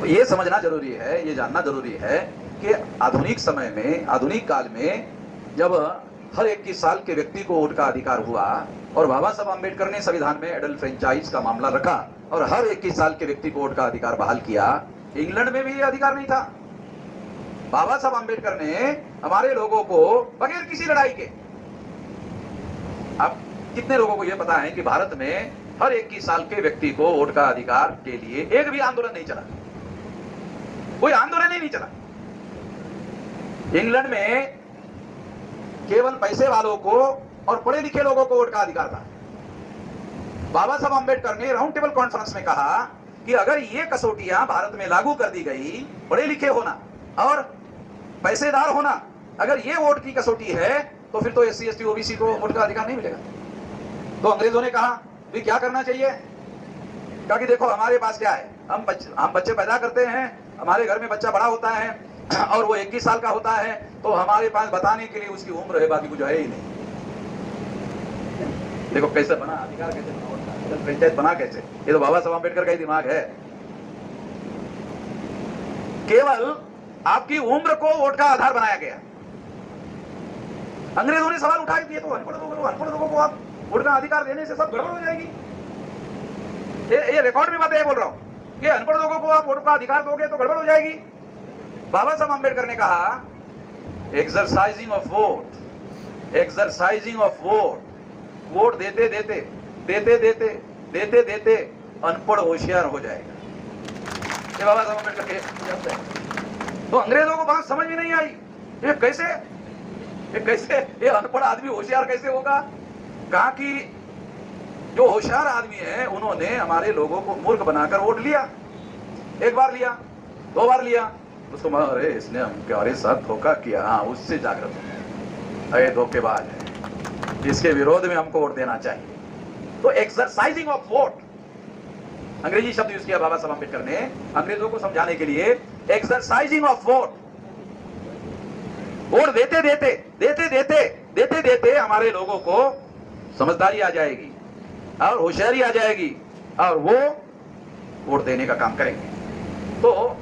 तो ये समझना जरूरी है, ये जानना जरूरी है कि आधुनिक समय में, आधुनिक काल में जब हर 21 साल के व्यक्ति को वोट का अधिकार हुआ और बाबा साहब आम्बेडकर ने संविधान में एडल्ट फ्रेंचाइज का मामला रखा और हर 21 साल के व्यक्ति को वोट का अधिकार बहाल किया, इंग्लैंड में भी ये अधिकार नहीं था। बाबा साहब आम्बेडकर ने हमारे लोगों को बगैर किसी लड़ाई के, अब कितने लोगों को यह पता है कि भारत में हर 21 साल के व्यक्ति को वोट का अधिकार के लिए एक भी आंदोलन नहीं चला, कोई आंदोलन ही नहीं चला। इंग्लैंड में केवल पैसे वालों को और पढ़े लिखे लोगों को वोट का अधिकार था। बाबा साहब आम्बेडकर ने राउंड टेबल कॉन्फ्रेंस में कहा कि अगर ये कसौटियां भारत में लागू कर दी गई, पढ़े लिखे होना और पैसेदार होना, अगर ये वोट की कसौटी है तो फिर तो एससी एसटी ओबीसी को वोट का अधिकार नहीं मिलेगा। तो अंग्रेजों ने कहा भी क्या करना चाहिए, कहा कि देखो हमारे पास क्या है, हम बच्चे पैदा करते हैं, हमारे घर में बच्चा बड़ा होता है और वो 21 साल का होता है, तो हमारे पास बताने के लिए उसकी उम्र है, बाकी कुछ है ही नहीं। देखो कैसे बना अधिकार, कैसे बना पंचायत बना, कैसे, ये तो बाबा साहब आम्बेडकर का ही दिमाग है। केवल आपकी उम्र को वोट का आधार बनाया गया। अंग्रेजों ने सवाल उठा दिए, तो अनपढ़ लोगों को आप वोट का अधिकार देने से सब गड़बड़ हो जाएगी। ये रिकॉर्ड में बात है, बोल रहा हूं कि अनपढ़ लोगों को आप वोट का अधिकार दोगे तो गड़बड़ हो जाएगी। बाबा साहब आम्बेडकर ने कहा exercising of vote, exercising of vote, vote देते देते देते देते देते देते अनपढ़ होशियार हो जाएगा। ये बाबा साहब आम्बेडकर के शब्द है। तो अंग्रेजों को बात समझ में नहीं आई, ये कैसे, ये अनपढ़ आदमी होशियार कैसे होगा। कहा कि जो होशियार आदमी है उन्होंने हमारे लोगों को मूर्ख बनाकर वोट लिया, एक बार लिया, दो बार लिया, उसको अरे इसने हमारे साथ धोखा किया, हाँ उससे जागृत हो, अरे धोखेबाज है, इसके विरोध में हमको वोट देना चाहिए। तो एक्सरसाइजिंग ऑफ वोट, अंग्रेजी शब्द यूज किया बाबा साहब आम्बेडकर ने अंग्रेजों को समझाने के लिए। एक्सरसाइजिंग ऑफ वोट, वोट देते देते देते देते देते देते हमारे लोगों को समझदारी आ जाएगी और होशियारी आ जाएगी और वो वोट देने का काम करेंगे। तो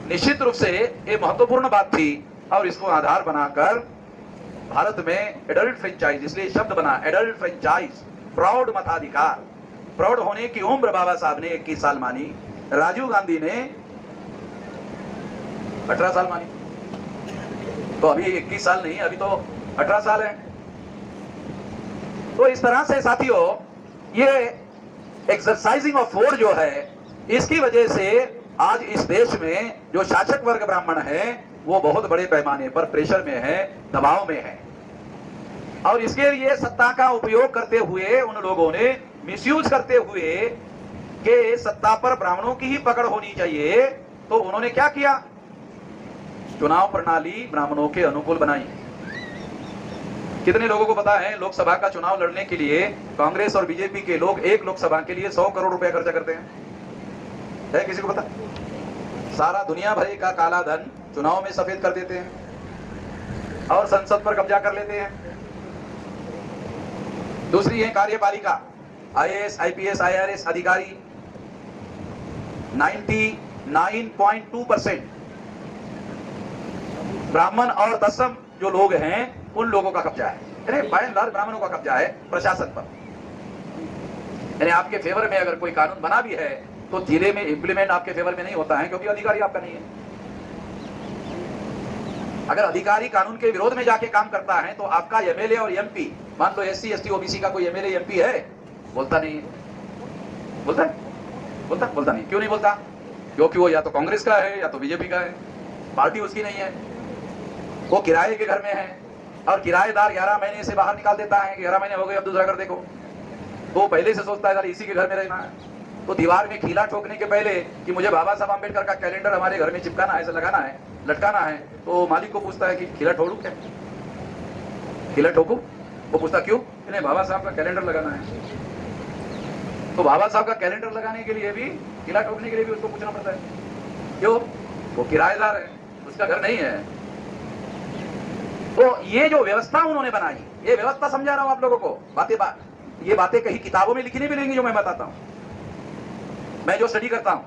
निश्चित रूप से ये महत्वपूर्ण बात थी और इसको आधार बनाकर भारत में एडल्ट फ्रेंचाइज, इसलिए शब्द बना एडल्ट फ्रेंचाइज, प्रौढ़ मताधिकार। प्रौढ़ होने की उम्र बाबा साहब ने 21 साल मानी, राजीव गांधी ने 18 साल मानी। तो अभी 21 साल नहीं, अभी तो 18 साल है। तो इस तरह से साथियों ये एक्सरसाइजिंग ऑफ वोट जो है, इसकी वजह से आज इस देश में जो शासक वर्ग ब्राह्मण है वो बहुत बड़े पैमाने पर प्रेशर में है, दबाव में है। और इसके लिए सत्ता का उपयोग करते हुए उन लोगों ने मिसयूज करते हुए कि सत्ता पर ब्राह्मणों की ही पकड़ होनी चाहिए, तो उन्होंने क्या किया, चुनाव प्रणाली ब्राह्मणों के अनुकूल बनाई। कितने लोगों को पता है लोकसभा का चुनाव लड़ने के लिए कांग्रेस और बीजेपी के लोग एक लोकसभा के लिए 100 करोड़ रुपए खर्चा करते हैं? है किसी को पता? सारा दुनिया भर का काला धन चुनाव में सफेद कर देते हैं और संसद पर कब्जा कर लेते हैं। दूसरी है कार्यपालिका, आईएएस, आईपीएस, आईआरएस अधिकारी 99.2% ब्राह्मण और दसम जो लोग हैं उन लोगों का कब्जा है। अरे बाय एंड लार्ज ब्राह्मणों का कब्जा है प्रशासन पर। यानी आपके फेवर में अगर कोई कानून बना भी है तो जिले में इंप्लीमेंट आपके फेवर में नहीं होता है, क्योंकि अधिकारी आपका नहीं है। अगर अधिकारी कानून के विरोध में जाके काम करता है तो आपका एमएलए और एमपी, मान लो एससी एसटी ओबीसी का कोई एमएलए एमपी है, बोलता नहीं है। बोलता है? बोलता नहीं। क्यों नहीं बोलता? क्योंकि वो या तो कांग्रेस का है या तो बीजेपी का है, पार्टी उसकी नहीं है, वो किराए के घर में है और किराएदार 11 महीने से बाहर निकाल देता है कि 11 महीने हो गए अब दूसरा घर देखो। तो पहले से सोचता है इसी के घर में रहना है। तो दीवार में खीला ठोकने के पहले कि मुझे बाबा साहब आम्बेडकर का कैलेंडर हमारे घर में चिपकाना है, ऐसा लगाना है, लटकाना है, तो मालिक को पूछता है कि खीला ठोकूं क्या? खीला ठोकूं? वो पूछता क्यों? नहीं, बाबा साहब का कैलेंडर लगाना है। तो बाबा साहब का कैलेंडर लगाने के लिए भी, खीला ठोकने के लिए भी उसको पूछना पड़ता है। क्यों? वो किराएदार है, उसका घर नहीं है। तो ये जो व्यवस्था उन्होंने बनाई, ये व्यवस्था समझा रहा हूं आप लोगों को। ये बातें कहीं किताबों में लिखी नहीं मिलेंगी जो मैं बताता हूं। मैं जो स्टडी करता हूं,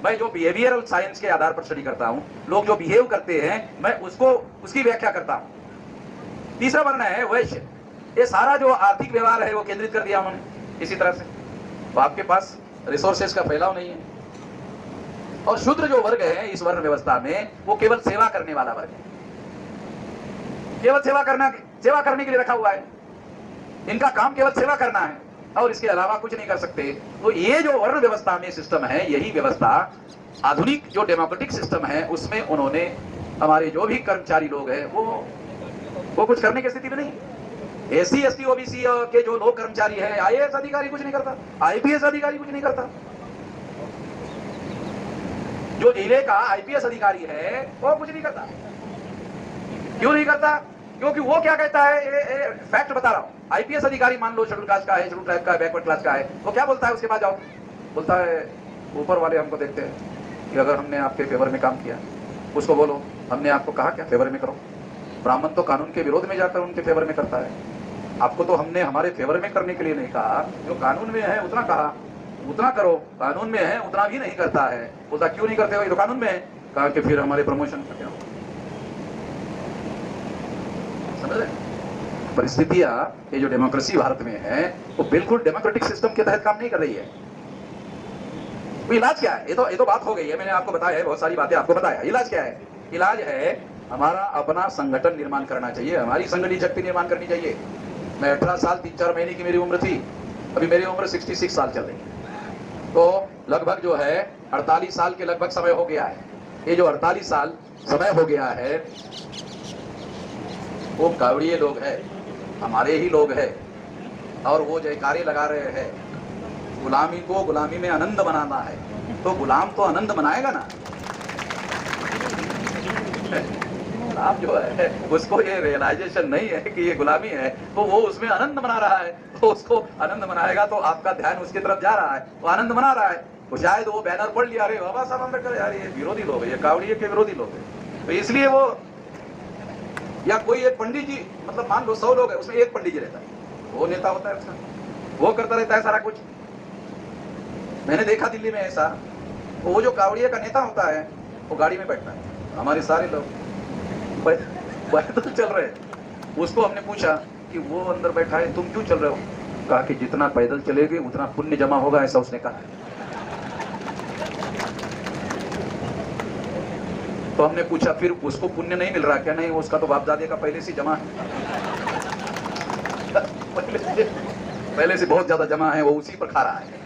मैं जो बिहेवियरल साइंस के आधार पर स्टडी करता हूं, लोग जो बिहेव करते हैं मैं उसकी व्याख्या करता हूं। तीसरा वर्ण है वैश्य। ये सारा जो आर्थिक व्यवहार है वो केंद्रित कर दिया उन्होंने इसी तरह से। तो आपके पास रिसोर्सेज का फैलाव नहीं है। और शूद्र जो वर्ग है इस वर्ण व्यवस्था में, वो केवल सेवा करने वाला वर्ग है, केवल सेवा करने के लिए रखा हुआ है। इनका काम केवल सेवा करना है और इसके अलावा कुछ नहीं कर सकते। तो ये जो वर्ण व्यवस्था में सिस्टम है, यही व्यवस्था आधुनिक जो डेमोक्रेटिक सिस्टम है उसमें उन्होंने हमारे जो भी कर्मचारी लोग हैं वो कुछ करने की स्थिति में नहीं। एससी एसटी ओबीसी के जो लोग कर्मचारी है, आईएएस अधिकारी कुछ नहीं करता, आईपीएस अधिकारी कुछ नहीं करता। जो जिले का आईपीएस अधिकारी है वो कुछ नहीं करता। क्यों नहीं करता? क्योंकि वो क्या कहता है, फैक्ट बता रहा हूं। आईपीएस अधिकारी मान लो शेड्यूल कास्ट का है, शेड्यूल ट्राइब का है, बैकवर्ड क्लास का है, वो क्या बोलता है उसके बाद जाओ, बोलता है ऊपर वाले हमको देखते हैं कि अगर हमने आपके फेवर में काम किया, उसको बोलो हमने आपको कहा क्या फेवर में करो। ब्राह्मण तो कानून के विरोध में जाकर उनके फेवर में करता है। आपको तो हमने हमारे फेवर में करने के लिए नहीं कहा, जो कानून में है उतना कहा, उतना करो। कानून में है उतना भी नहीं करता है। बोलता क्यों नहीं करते हो, ये तो कानून में है। कहा कि फिर हमारे प्रमोशन का क्या हो। समझ रहे? परिस्थितियां ये जो डेमोक्रेसी भारत में है वो बिल्कुल डेमोक्रेटिक सिस्टम के तहत काम नहीं कर रही है। तो इलाज क्या है? ये तो बात हो गई है, मैंने आपको बताया है, बहुत सारी बातें आपको बताया। इलाज क्या है? इलाज है हमारा अपना संगठन निर्माण करना चाहिए, हमारी संगठित शक्ति निर्माण करनी चाहिए। मैं 18 साल 3-4 महीने की मेरी उम्र थी, अभी मेरी उम्र 66 साल चल रही है। तो लगभग जो है 48 साल के लगभग समय हो गया है। ये जो 48 साल समय हो गया है वो कावड़िए लोग हैं, हमारे ही लोग हैं, और वो जयकारे लगा रहे हैं। गुलामी को गुलामी में आनंद बनाना है, तो गुलाम तो आनंद मनाएगा ना। गुलाम जो है उसको ये रियलाइजेशन नहीं है कि ये गुलामी है, तो वो उसमें आनंद मना रहा है। तो उसको आनंद मनाएगा तो आपका ध्यान उसकी तरफ जा रहा है, वो आनंद मना रहा है। तो शायद वो बैनर पढ़ लिया, अरे बाबा साहब अम्बेडकर, यार ये विरोधी लोग है, ये कावड़िए के विरोधी लोग है, तो इसलिए वो, या कोई एक पंडित जी, मतलब मान लो 100 लोग है, उसमें एक पंडित जी रहता है, वो नेता होता है उसका, वो करता रहता है सारा कुछ। मैंने देखा दिल्ली में ऐसा, वो जो कावड़िए का नेता होता है वो गाड़ी में बैठता है, हमारे सारे लोग पैदल चल रहे हैं। उसको हमने पूछा कि वो अंदर बैठा है, तुम क्यों चल रहे हो? कहा कि जितना पैदल चलेंगे उतना पुण्य जमा होगा, ऐसा उसने कहा। तो हमने पूछा फिर उसको पुण्य नहीं मिल रहा क्या? नहीं, उसका तो बापदादे का पहले से जमा है, पहले से बहुत ज्यादा जमा है, वो उसी पर खा रहा है।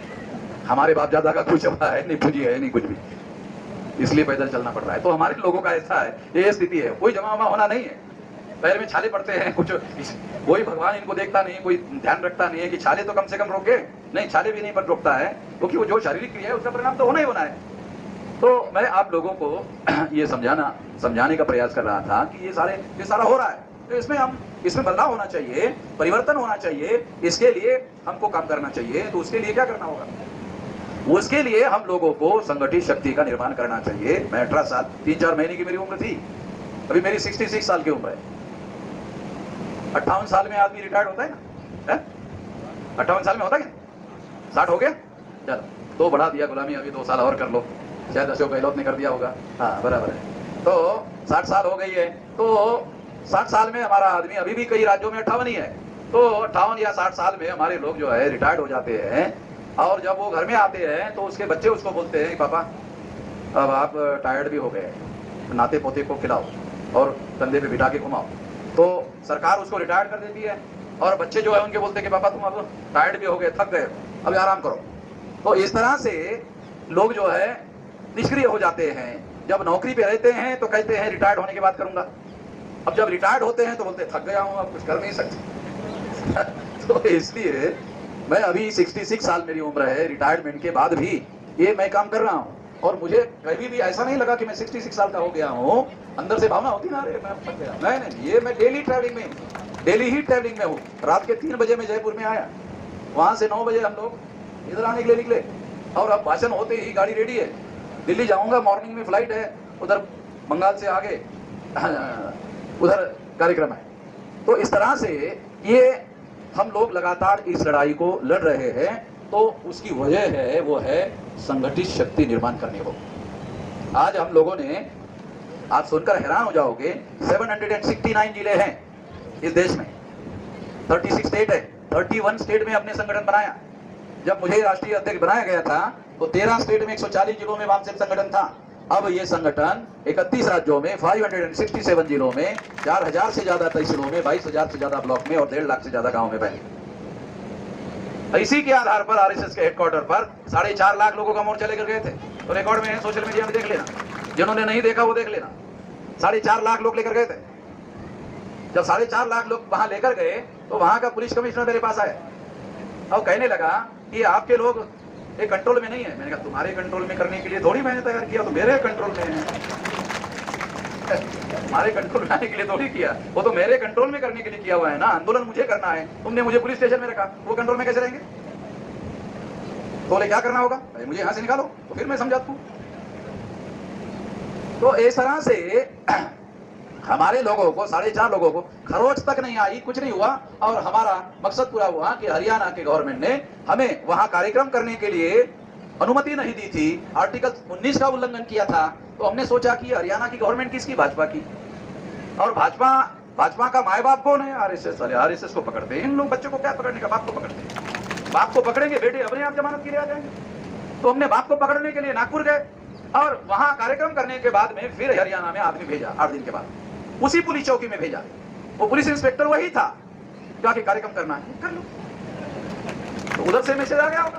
हमारे बाप दादा का कुछ जमा है नहीं, पूंजी है नहीं कुछ भी, इसलिए पैदल चलना पड़ रहा है। तो हमारे लोगों का ऐसा है, ये स्थिति है, कोई जमा वमा होना नहीं है। पैर में छाले पड़ते हैं कुछ, कोई भगवान इनको देखता नहीं, कोई ध्यान रखता नहीं है कि छाले तो कम से कम रोके, नहीं छाले भी नहीं पर रोकता है, क्योंकि वो जो शारीरिक क्रिया है उसका परिणाम तो होना ही होना है। तो मैं आप लोगों को ये समझाने का प्रयास कर रहा था कि ये सारा हो रहा है, तो इसमें बदलाव होना चाहिए, परिवर्तन होना चाहिए, इसके लिए हमको काम करना चाहिए। तो उसके लिए क्या करना होगा? उसके लिए हम लोगों को संगठित शक्ति का निर्माण करना चाहिए। मैं 18 साल 3-4 महीने की मेरी उम्र थी, अभी मेरी 66 साल की उम्र है। 58 साल में आदमी रिटायर्ड होता है ना, 58 साल में होता है क्या? 60 हो गया, चलो तो बढ़ा दिया गुलामी, अभी 2 साल और कर लो, शायद अशोक गहलोत ने कर दिया होगा, हाँ बराबर है। तो 60 साल हो गई है, तो 60 साल में हमारा आदमी, अभी भी कई राज्यों में 58 ही है, तो 58 या 60 साल में हमारे लोग जो है रिटायर्ड हो जाते हैं। और जब वो घर में आते हैं तो उसके बच्चे उसको बोलते हैं, पापा अब आप टायर्ड भी हो गए, नाते पोते को खिलाओ और कंधे पे बिठा के घुमाओ। तो सरकार उसको रिटायर्ड कर देती है, और बच्चे जो है उनके बोलते हैं कि पापा तुम अब टायर्ड भी हो गए, थक गए, अब आराम करो। तो इस तरह से लोग जो है निष्क्रिय हो जाते हैं। जब नौकरी पे रहते हैं तो कहते हैं रिटायर्ड होने के बाद करूंगा, अब जब रिटायर्ड होते हैं तो बोलते थक गया हूं, अब कुछ कर नहीं सकते। तो इसलिए मैं अभी 66 साल मेरी उम्र है, रिटायरमेंट के बाद भी ये मैं काम कर रहा हूँ, और मुझे कभी भी ऐसा नहीं लगा कि मैं 66 साल का हो गया हूँ। अंदर से भावना होती ना, अरे मैं थक गया, नहीं, ये मैं डेली ट्रैवलिंग में, डेली ही ट्रैवलिंग में हूँ। रात के 3 बजे मैं जयपुर में आया, वहां से 9 बजे हम लोग इधर आने के लिए निकले, और अब भाषण होते ही गाड़ी रेडी है, दिल्ली जाऊंगा, मॉर्निंग में फ्लाइट है, उधर बंगाल से आगे उधर कार्यक्रम है। तो इस तरह से ये हम लोग लगातार इस लड़ाई को लड़ रहे हैं, तो उसकी वजह है वो है संगठित शक्ति निर्माण करने को। आज हम लोगों ने, आप सुनकर हैरान हो जाओगे, 769 जिले हैं इस देश में, 36 स्टेट है, 31 स्टेट में अपने संगठन बनाया। जब मुझे राष्ट्रीय अध्यक्ष बनाया गया था तो 13 स्टेट में 140 जिलों में वामसेप संगठन था। अब ये संगठन 31 राज्यों में, 567 जिलों में, 4000 से ज्यादा तहसीलों में, 22,000 से ज्यादा ब्लॉक में और 1.5 लाख से ज्यादा गांव में फैले। इसी के आधार पर आरएसएस के हेडक्वार्टर पर 4.5 लाख लोगों का मोर्चा लेकर गए थे। तो रिकॉर्ड में है, सोशल मीडिया में देख लेना, जिन्होंने नहीं देखा वो देख लेना। 4.5 लाख लोग लेकर गए थे। जब 4.5 लाख लोग वहां लेकर गए तो वहां का पुलिस कमिश्नर मेरे पास आया और कहने लगा कि आपके लोग एक कंट्रोल में नहीं है। मैंने कहा तुम्हारे कंट्रोल में करने के लिए थोड़ी मैंने तैयार किया, तो मेरे कंट्रोल में है। हमारे कंट्रोल में आने के लिए थोड़ी किया, वो तो मेरे कंट्रोल में करने के लिए किया हुआ है ना। आंदोलन मुझे करना है, तुमने मुझे पुलिस स्टेशन में रखा, वो कंट्रोल में कैसे रहेंगे? बोले क्या करना होगा? मुझे यहां से निकालो, तो फिर मैं समझाता हूं। तो इस तरह से हमारे लोगों को, 4.5 लोगों को खरोच तक नहीं आई, कुछ नहीं हुआ, और हमारा मकसद पूरा हुआ कि हरियाणा के गवर्नमेंट ने हमें वहां कार्यक्रम करने के लिए अनुमति नहीं दी थी, आर्टिकल 19 का उल्लंघन किया था। तो हमने सोचा कि हरियाणा की गवर्नमेंट किसकी? भाजपा की। और भाजपा का माए बाप कौन है? आरएसएस वाले। आरएसएस को पकड़ते हैं इन लोग, बच्चों को क्या पकड़ने का, बाप को पकड़ते हैं। बाप को पकड़ेंगे, बेटे अपने आप जमानत के लिए आ जाएंगे। तो हमने बाप को पकड़ने के लिए नागपुर गए और वहां कार्यक्रम करने के बाद में फिर हरियाणा में आदमी भेजा, 8 दिन के बाद उसी पुलिस चौकी में भेजा। वो पुलिस इंस्पेक्टर वही था, जाके कार्यक्रम करना है कर लो। तो उधर से मैसेज आ गया होगा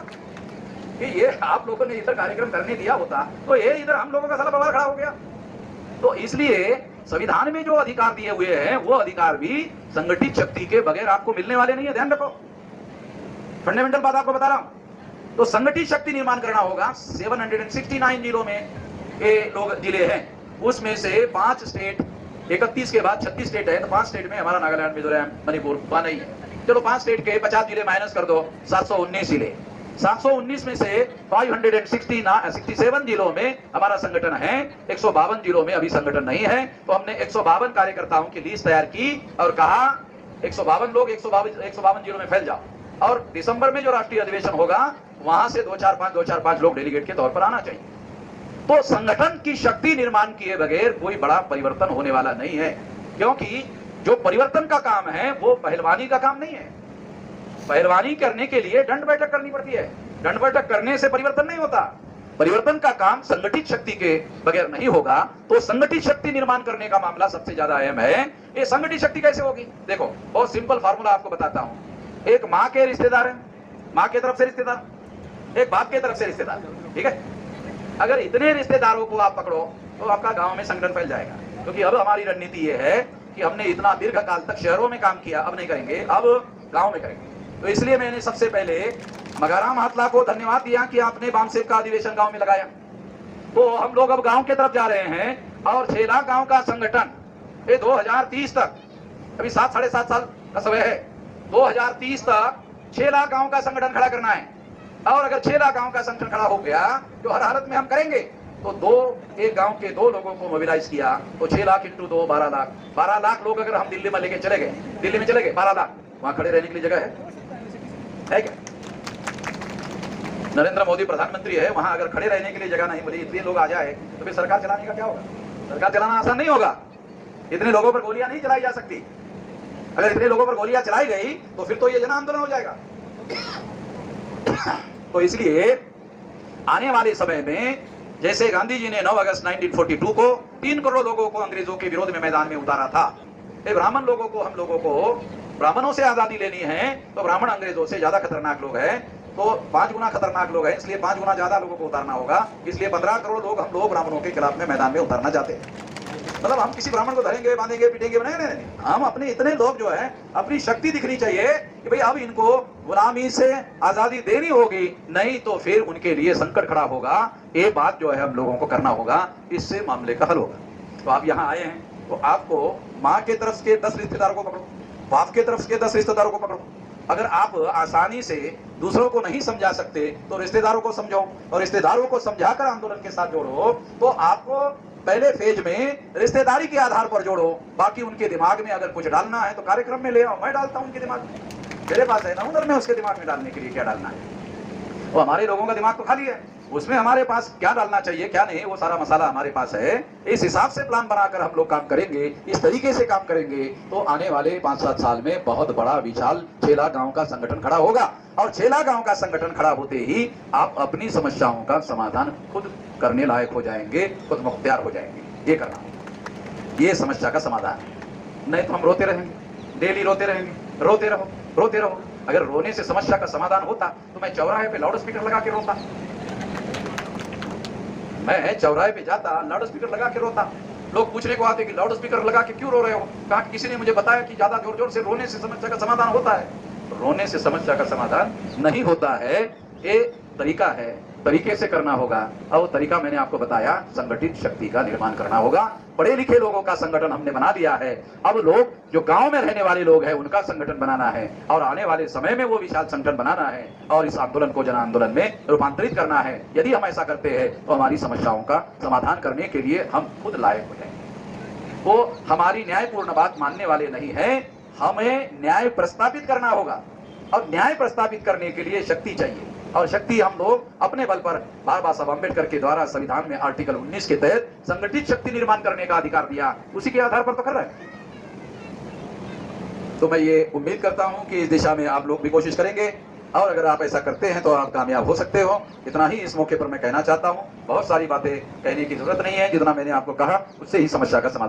कि ये आप लोगों ने इधर कार्यक्रम करने दिया होता तो ये इधर हम लोगों का साला बवाल खड़ा हो गया। तो इसलिए संविधान में जो अधिकार दिए हुए हैं वो अधिकार भी संगठित शक्ति के बगैर आपको मिलने वाले नहीं है। ध्यान रखो, फंडामेंटल बात आपको बता रहा हूं। तो संगठित शक्ति निर्माण करना होगा। 769 जिलों में ये लोग जिले हैं, उसमें से 5 स्टेट, 31 के बाद 36 स्टेट है, तो 5 स्टेट में हमारा नागालैंड, मिजोरम, मणिपुर वहां नहीं है। चलो 5 स्टेट के 50 जिले माइनस कर दो, 719 जिले। 719 में से 567 जिलों में हमारा संगठन है, 152 जिलों में अभी संगठन नहीं है। तो हमने 152 कार्यकर्ताओं की लिस्ट तैयार की और कहा 152 लोग 152 जिलों में फैल जाओ, और दिसंबर में जो राष्ट्रीय अधिवेशन होगा वहां से 2-4-5 लोग डेलीगेट के तौर पर आना चाहिए। तो संगठन की शक्ति निर्माण किए बगैर कोई बड़ा परिवर्तन होने वाला नहीं है, क्योंकि जो परिवर्तन का काम है वो पहलवानी का काम नहीं है। पहलवानी करने के लिए दंड बैठक करनी पड़ती है, दंड बैठक करने से परिवर्तन नहीं होता। परिवर्तन का काम संगठित शक्ति के बगैर नहीं होगा। तो संगठित शक्ति निर्माण करने का मामला सबसे ज्यादा अहम है। ये संगठित शक्ति कैसे होगी? देखो, बहुत सिंपल फार्मूला आपको बताता हूं। एक माँ के रिश्तेदार है, माँ के तरफ से रिश्तेदार, एक बाप के तरफ से रिश्तेदार, ठीक है। अगर इतने रिश्तेदारों को आप पकड़ो तो आपका गांव में संगठन फैल जाएगा। क्योंकि अब हमारी रणनीति ये है कि हमने इतना दीर्घ काल तक शहरों में काम किया, अब नहीं करेंगे, अब गांव में करेंगे। तो इसलिए मैंने सबसे पहले मगाराम हाथला को धन्यवाद दिया कि आपने वामसेप का अधिवेशन गांव में लगाया। तो हम लोग अब गांव की तरफ जा रहे हैं और 6 लाख गांव का संगठन ये 2030 तक, अभी 7-7.5 साल का समय है, 2030 तक 6 लाख गांव का संगठन खड़ा करना है। और अगर 6 लाख गांव का संगठन खड़ा हो गया तो हर हालत में हम करेंगे। तो एक गांव के 2 लोगों को मोबिलाइज किया तो 6 लाख इंटू 2 12 लाख। 12 लाख लोग अगर हम दिल्ली में लेके चले गए, दिल्ली में चले गए 12 लाख, वहां खड़े रहने के लिए जगह है क्या? नरेंद्र मोदी प्रधानमंत्री है, वहां अगर खड़े रहने के लिए जगह नहीं मिली, इतने लोग आ जाए तो फिर सरकार चलाने का क्या होगा? सरकार चलाना आसान नहीं होगा। इतने लोगों पर गोलियां नहीं चलाई जा सकती। अगर इतने लोगों पर गोलियां चलाई गई तो फिर तो ये जन आंदोलन हो जाएगा। तो इसलिए आने वाले समय में जैसे गांधी जी ने 9 अगस्त 1942 को 3 करोड़ लोगों को अंग्रेजों के विरोध में मैदान में उतारा था, ब्राह्मण लोगों को, हम लोगों को ब्राह्मणों से आजादी लेनी है तो ब्राह्मण अंग्रेजों से ज्यादा खतरनाक लोग हैं, तो 5 गुना खतरनाक लोग हैं, इसलिए 5 गुना ज्यादा लोगों को उतारना होगा। इसलिए 15 करोड़ लोग हम लोग ब्राह्मणों के खिलाफ में मैदान में उतारना चाहते हैं। मतलब हम किसी ब्राह्मण को धरेंगे, बांधेंगे, पीटेंगे, नहीं, हम अपने इतने लोग जो है अपनी शक्ति दिखनी चाहिए कि भाई अब इनको गुलामी से आजादी देनी होगी, नहीं तो फिर उनके लिए संकट खड़ा होगा। ये बात जो है हम लोगों को करना होगा, इससे मामले का हल होगा। तो आप यहाँ आए हैं तो आपको माँ के तरफ के 10 रिश्तेदारों को पकड़ो, बाप के तरफ के 10 रिश्तेदारों को पकड़ो, अगर आप आसानी से दूसरों को नहीं समझा सकते तो रिश्तेदारों को समझाओ, और रिश्तेदारों को समझाकर आंदोलन के साथ जोड़ो। तो आपको पहले फेज में रिश्तेदारी के आधार पर जोड़ो, बाकी उनके दिमाग में अगर कुछ डालना है तो कार्यक्रम में ले आओ, मैं डालता हूं उनके दिमाग में, मेरे पास है ना हुनर में उसके दिमाग में डालने के लिए क्या डालना है। वो हमारे लोगों का दिमाग तो खाली है, उसमें हमारे पास क्या डालना चाहिए क्या नहीं वो सारा मसाला हमारे पास है। इस हिसाब से प्लान बनाकर हम लोग काम करेंगे, इस तरीके से काम करेंगे तो आने वाले 5-7 साल में बहुत बड़ा विशाल छेला गांव का संगठन खड़ा होगा। और छेला गांव का संगठन खड़ा होते ही आप अपनी समस्याओं का समाधान खुद करने लायक हो जाएंगे, खुद मुख्तियार हो जाएंगे। ये करना, ये समस्या का समाधान है। नहीं तो हम रोते रहेंगे, डेली रोते रहेंगे, रोते रहो रोते रहो। अगर रोने से समस्या का समाधान होता तो मैं चौराहे पे लाउड स्पीकर लगा के रोता, मैं चौराहे पे जाता लाउड स्पीकर लगा के रोता। लोग पूछने को आते कि लाउड स्पीकर लगा के क्यों रो रहे हो, कहा कि किसी ने मुझे बताया कि ज्यादा जोर जोर से रोने से समस्या का समाधान होता है। रोने से समस्या का समाधान नहीं होता है, ये तरीका है, तरीके से करना होगा। और वो तरीका मैंने आपको बताया, संगठित शक्ति का निर्माण करना होगा। पढ़े लिखे लोगों का संगठन हमने बना दिया है, अब लोग जो गांव में रहने वाले लोग हैं उनका संगठन बनाना है, और आने वाले समय में वो विशाल संगठन बनाना है और इस आंदोलन को जन आंदोलन में रूपांतरित करना है। यदि हम ऐसा करते हैं तो हमारी समस्याओं का समाधान करने के लिए हम खुद लायक हो जाएंगे। वो हमारी न्यायपूर्ण बात मानने वाले नहीं है, हमें न्याय प्रस्तावित करना होगा, और न्याय प्रस्तावित करने के लिए शक्ति चाहिए। और शक्ति हम लोग अपने बल पर बाबा साहब अम्बेडकर के द्वारा संविधान में आर्टिकल 19 के तहत संगठित शक्ति निर्माण करने का अधिकार दिया, उसी के आधार पर तो कर रहे हैं। तो मैं ये उम्मीद करता हूं कि इस दिशा में आप लोग भी कोशिश करेंगे, और अगर आप ऐसा करते हैं तो आप कामयाब हो सकते हो। इतना ही इस मौके पर मैं कहना चाहता हूं। बहुत सारी बातें कहने की जरूरत नहीं है, जितना मैंने आपको कहा उससे ही समस्या का समाधान